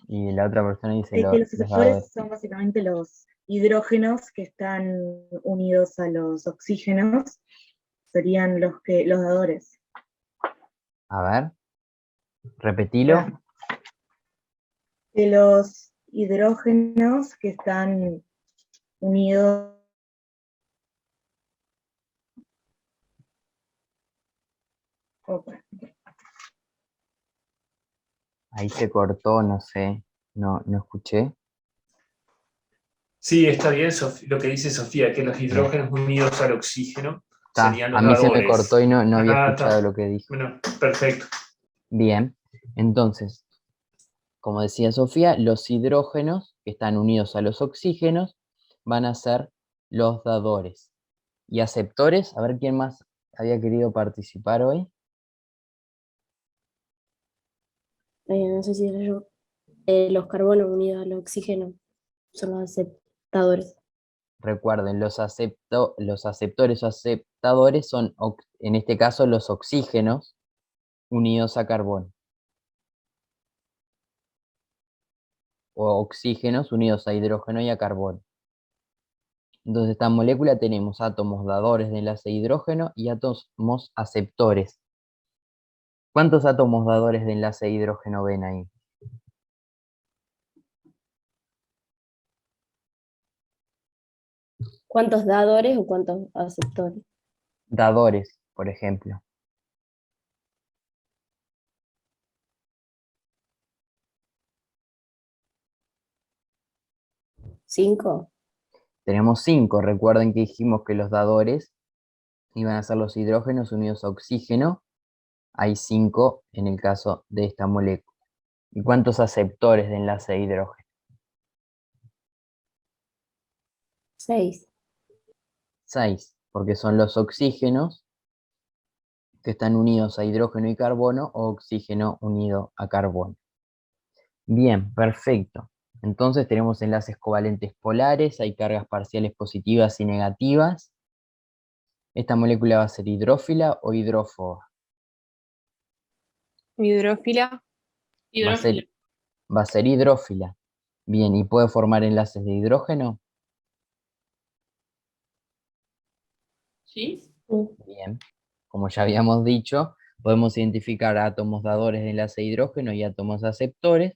y la otra persona dice Es que los los dadores. aceptores son básicamente los hidrógenos que están unidos a los oxígenos, serían los dadores. A ver, repetilo. Ya. Que los hidrógenos que están unidos. Opa. Ahí se cortó, no sé, no escuché. Sí, está bien lo que dice Sofía, que los hidrógenos unidos al oxígeno serían A los mí se me dadores. cortó y no había Ah, escuchado está. lo que dijo. Bueno, perfecto. Bien, entonces, como decía Sofía, los hidrógenos que están unidos a los oxígenos van a ser los dadores. Y aceptores, a ver quién más había querido participar hoy. no sé si era yo. Los carbonos unidos al oxígeno son los aceptadores. Recuerden, los aceptores o aceptadores son, en este caso, los oxígenos unidos a carbono. O oxígenos unidos a hidrógeno y a carbono. Entonces, esta molécula tenemos átomos dadores de enlace de hidrógeno y átomos aceptores. ¿Cuántos átomos dadores de enlace de hidrógeno ven ahí? ¿Cuántos dadores o cuántos aceptores? Dadores, por ejemplo. ¿5? Tenemos 5. Recuerden que dijimos que los dadores iban a ser los hidrógenos unidos a oxígeno. Hay 5 en el caso de esta molécula. ¿Y cuántos aceptores de enlace de hidrógeno? 6. 6, porque son los oxígenos que están unidos a hidrógeno y carbono o oxígeno unido a carbono. Bien, perfecto. Entonces tenemos enlaces covalentes polares, hay cargas parciales positivas y negativas. ¿Esta molécula va a ser hidrófila o hidrófoba? Hidrófila. Va a ser hidrófila. Bien, ¿y puede formar enlaces de hidrógeno? ¿Sí? Bien, como ya habíamos dicho, podemos identificar átomos dadores de enlace de hidrógeno y átomos aceptores,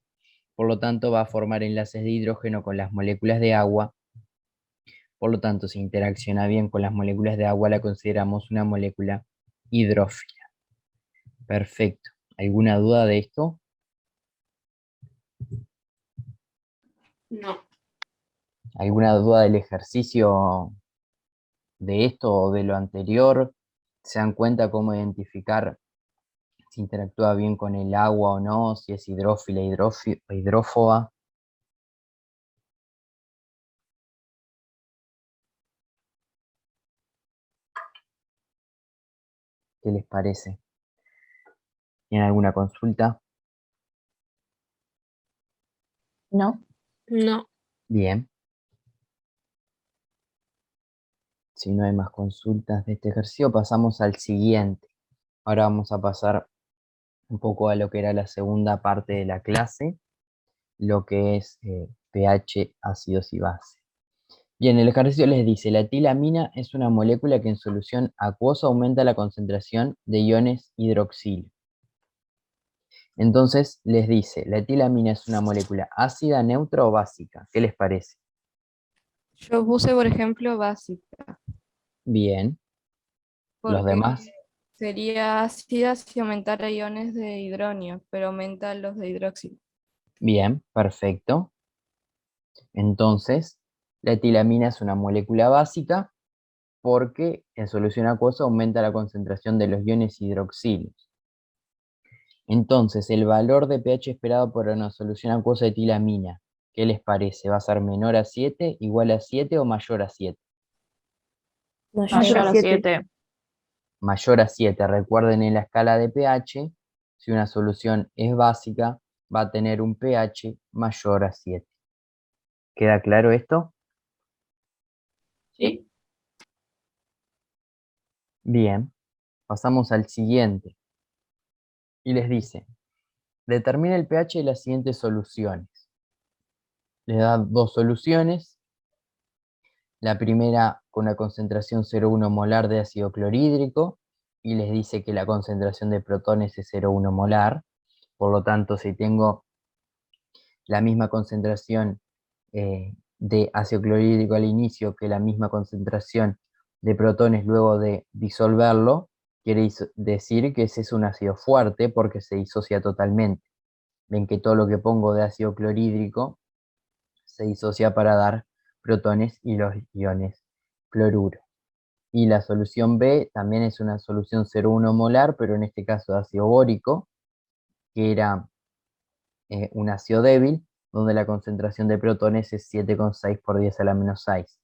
por lo tanto va a formar enlaces de hidrógeno con las moléculas de agua, por lo tanto si interacciona bien con las moléculas de agua la consideramos una molécula hidrófila. Perfecto. ¿Alguna duda de esto? No. ¿Alguna duda del ejercicio de esto o de lo anterior? ¿Se dan cuenta cómo identificar si interactúa bien con el agua o no, si es hidrófila, o hidrófoba? ¿Qué les parece? ¿Tienen alguna consulta? No. No. Bien. Si no hay más consultas de este ejercicio, pasamos al siguiente. Ahora vamos a pasar un poco a lo que era la segunda parte de la clase, lo que es pH, ácidos y bases. Bien, el ejercicio les dice, la etilamina es una molécula que en solución acuosa aumenta la concentración de iones hidroxilo. Entonces les dice, ¿la etilamina es una molécula ácida, neutra o básica? ¿Qué les parece? Yo puse, por ejemplo, básica, Bien. ¿Los porque demás? sería ácida si aumentara iones de hidronio, pero aumenta los de hidróxido. Bien, perfecto. Entonces, la etilamina es una molécula básica porque en solución acuosa aumenta la concentración de los iones hidroxilos. Entonces, el valor de pH esperado por una solución acuosa de etilamina, ¿qué les parece? ¿Va a ser menor a 7, igual a 7 o mayor a 7? Mayor a 7. Mayor a 7. Recuerden en la escala de pH, si una solución es básica, va a tener un pH mayor a 7. ¿Queda claro esto? ¿Sí? Bien, pasamos al siguiente. Y les dice, determina el pH de las siguientes soluciones. Les da dos soluciones. La primera con una concentración 0,1 molar de ácido clorhídrico y les dice que la concentración de protones es 0,1 molar. Por lo tanto, si tengo la misma concentración de ácido clorhídrico al inicio que la misma concentración de protones luego de disolverlo, quiere decir que ese es un ácido fuerte porque se disocia totalmente. Ven que todo lo que pongo de ácido clorhídrico se disocia para dar protones y los iones cloruro. Y la solución B también es una solución 0,1 molar, pero en este caso de ácido bórico, que era un ácido débil, donde la concentración de protones es 7,6 por 10 a la menos 6.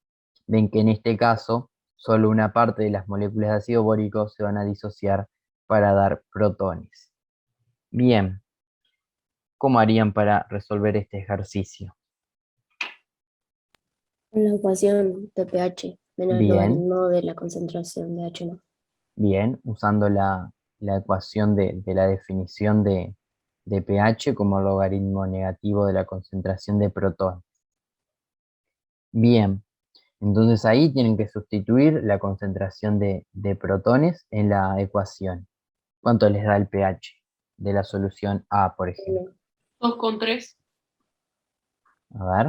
Ven que en este caso, solo una parte de las moléculas de ácido bórico se van a disociar para dar protones. Bien, ¿cómo harían para resolver este ejercicio? La ecuación de pH menos el Bien, logaritmo de la concentración de H+. bien, usando la ecuación de la definición de pH como logaritmo negativo de la concentración de protones. Bien, entonces ahí tienen que sustituir la concentración de protones en la ecuación. ¿Cuánto les da el pH de la solución A, por ejemplo? 2,3. A ver,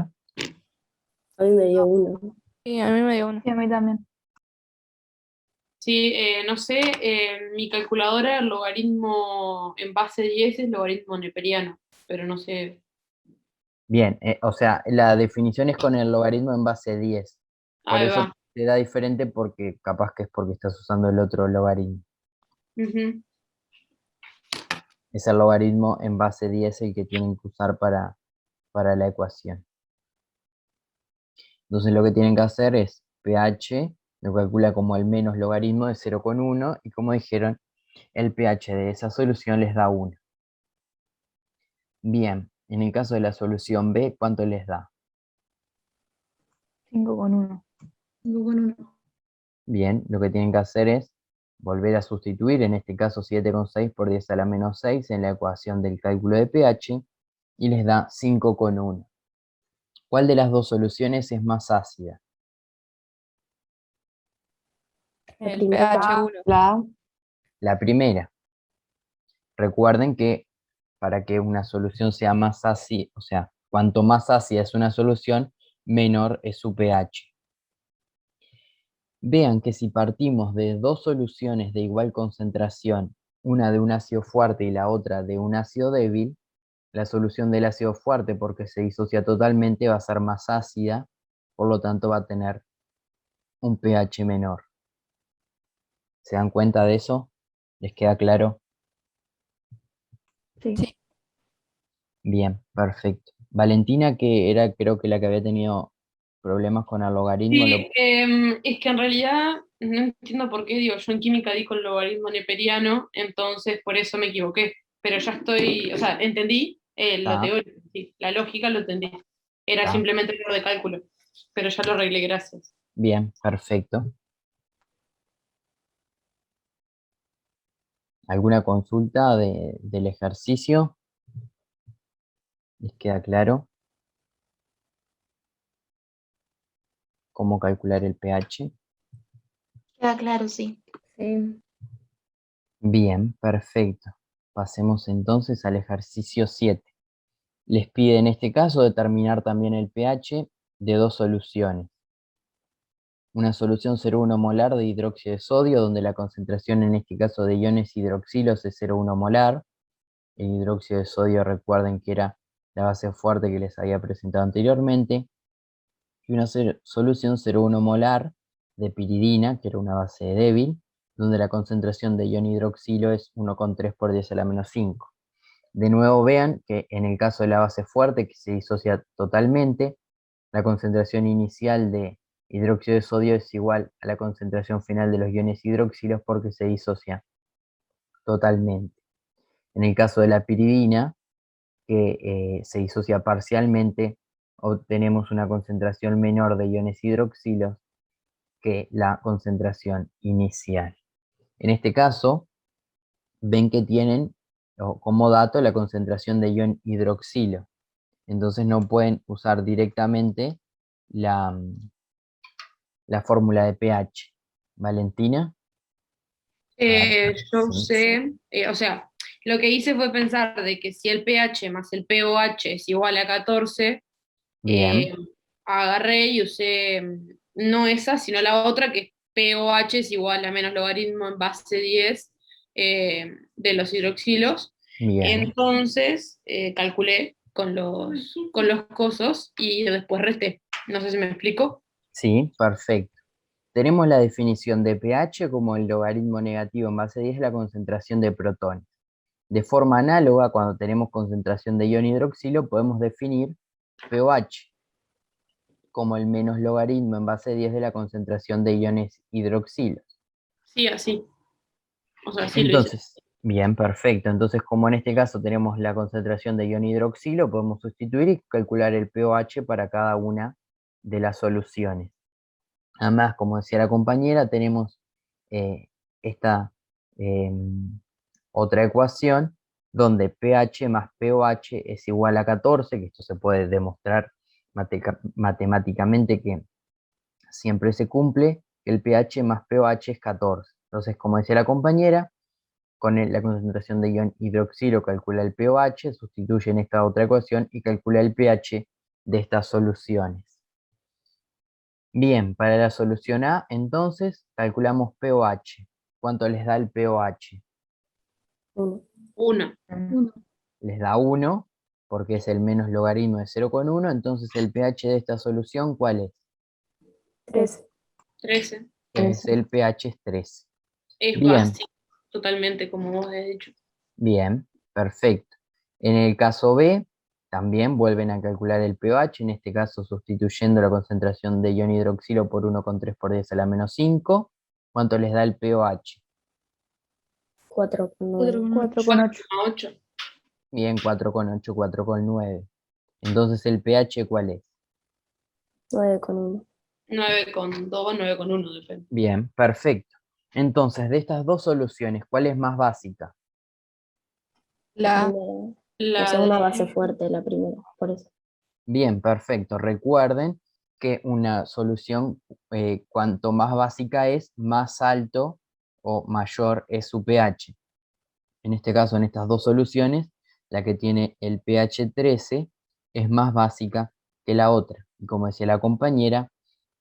A mí me dio 1. Sí, a mí me dio uno. Y a mí también. Sí, no sé, mi calculadora, el logaritmo en base 10 es logaritmo neperiano, pero no sé. bien, o sea, la definición es con el logaritmo en base 10. Por Ahí eso va. te da diferente porque capaz que es porque estás usando el otro logaritmo. Ujú. Es el logaritmo en base 10 el que tienen que usar para la ecuación. Entonces lo que tienen que hacer es pH, lo calcula como el menos logaritmo de 0,1 y como dijeron, el pH de esa solución les da 1. Bien, en el caso de la solución B, ¿cuánto les da? 5,1. 5,1. Bien, lo que tienen que hacer es volver a sustituir, en este caso 7,6 por 10 a la menos 6 en la ecuación del cálculo de pH y les da 5,1. ¿Cuál de las dos soluciones es más ácida? El pH 1. La A. La primera. Recuerden que para que una solución sea más ácida, o sea, cuanto más ácida es una solución, menor es su pH. Vean que si partimos de dos soluciones de igual concentración, una de un ácido fuerte y la otra de un ácido débil, la solución del ácido fuerte, porque se disocia totalmente, va a ser más ácida, por lo tanto va a tener un pH menor. ¿Se dan cuenta de eso? ¿Les queda claro? Sí. Sí. Bien, perfecto. Valentina, que era creo que la que había tenido problemas con el logaritmo, Sí, es que en realidad no entiendo por qué, digo, yo en química di con logaritmo neperiano, entonces por eso me equivoqué. Pero ya estoy, o sea, entendí lo está, teórico, sí, la lógica lo entendí. Era está. simplemente error de cálculo, pero ya lo arreglé, gracias. Bien, perfecto. ¿Alguna consulta del ejercicio? ¿Les queda claro cómo calcular el pH? Queda claro, sí. Sí. Bien, perfecto. Pasemos entonces al ejercicio 7. Les pide en este caso determinar también el pH de dos soluciones. Una solución 0,1 molar de hidróxido de sodio, donde la concentración en este caso de iones hidroxilos es 0,1 molar. El hidróxido de sodio, recuerden que era la base fuerte que les había presentado anteriormente. Y una solución 0,1 molar de piridina, que era una base débil, donde la concentración de ion hidroxilo es 1,3 por 10 a la menos 5. De nuevo vean que en el caso de la base fuerte, que se disocia totalmente, la concentración inicial de hidróxido de sodio es igual a la concentración final de los iones hidroxilos porque se disocia totalmente. En el caso de la piridina, que se disocia parcialmente, obtenemos una concentración menor de iones hidroxilos que la concentración inicial. En este caso, ven que tienen como dato la concentración de ion hidroxilo. Entonces no pueden usar directamente la fórmula de pH. ¿Valentina? Yo Sí. sé, o sea, lo que hice fue pensar de que si el pH más el pOH es igual a 14, Bien, agarré y usé no esa, sino la otra, que es pOH es igual a menos logaritmo en base 10 de los hidroxilos. bien. Entonces calculé con los cosos y después resté. No sé si me explico. Sí, perfecto. Tenemos la definición de pH como el logaritmo negativo en base 10 de la concentración de protones. De forma análoga, cuando tenemos concentración de ion hidroxilo, podemos definir pOH como el menos logaritmo en base 10 de la concentración de iones hidroxilos. Sí, así. O sea, sí lo hice. Entonces, bien, perfecto. Entonces, como en este caso tenemos la concentración de ion hidroxilo, podemos sustituir y calcular el pOH para cada una de las soluciones. Además, como decía la compañera, tenemos esta otra ecuación donde pH más pOH es igual a 14, que esto se puede demostrar matemáticamente que siempre se cumple, el pH más pOH es 14. Entonces, como decía la compañera, con la concentración de ion hidroxilo calcula el pOH, sustituye en esta otra ecuación y calcula el pH de estas soluciones. Bien, para la solución A, entonces, calculamos pOH. ¿Cuánto les da el pOH? 1. 1. Les da 1, porque es el menos logaritmo de 0,1, entonces el pH de esta solución, ¿cuál es? 13. 13. Es el pH es 13. Es Bien, básico, totalmente, como vos has dicho. bien, perfecto. En el caso B, también vuelven a calcular el pOH, en este caso sustituyendo la concentración de ion hidroxilo por 1,3 por 10 a la menos 5. ¿Cuánto les da el pOH? 4,9. 4,8. 8. Bien, 4,8, 4,9. Entonces, ¿el pH cuál es? 9,1. 9,2, 9,1, depende. Bien, perfecto. Entonces, de estas dos soluciones, ¿cuál es más básica? La O La sea, una de- base fuerte la primera, por eso. Bien, perfecto. Recuerden que una solución, cuanto más básica es, más alto o mayor es su pH. En este caso, en estas dos soluciones, la que tiene el pH 13 es más básica que la otra. Y como decía la compañera,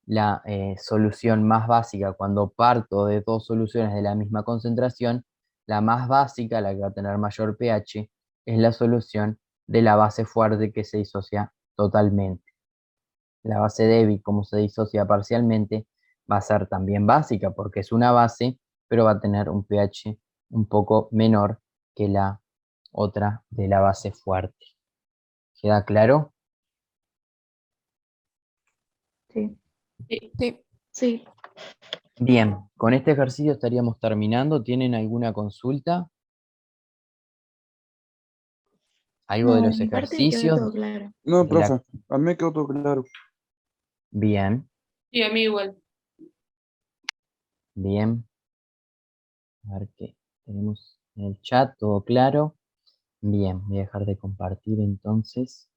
la solución más básica, cuando parto de dos soluciones de la misma concentración, la más básica, la que va a tener mayor pH, es la solución de la base fuerte que se disocia totalmente. La base débil, como se disocia parcialmente, va a ser también básica porque es una base, pero va a tener un pH un poco menor que la otra de la base fuerte. ¿Queda claro? Sí. sí. Sí. Bien, con este ejercicio estaríamos terminando. ¿Tienen alguna consulta? ¿Algo de No, de los mi parte quedó ejercicios? todo claro. No, De la... profe, a mí me quedó todo claro. Bien, Sí, a mí igual. bien. A ver qué tenemos en el chat, todo claro. Bien, voy a dejar de compartir entonces.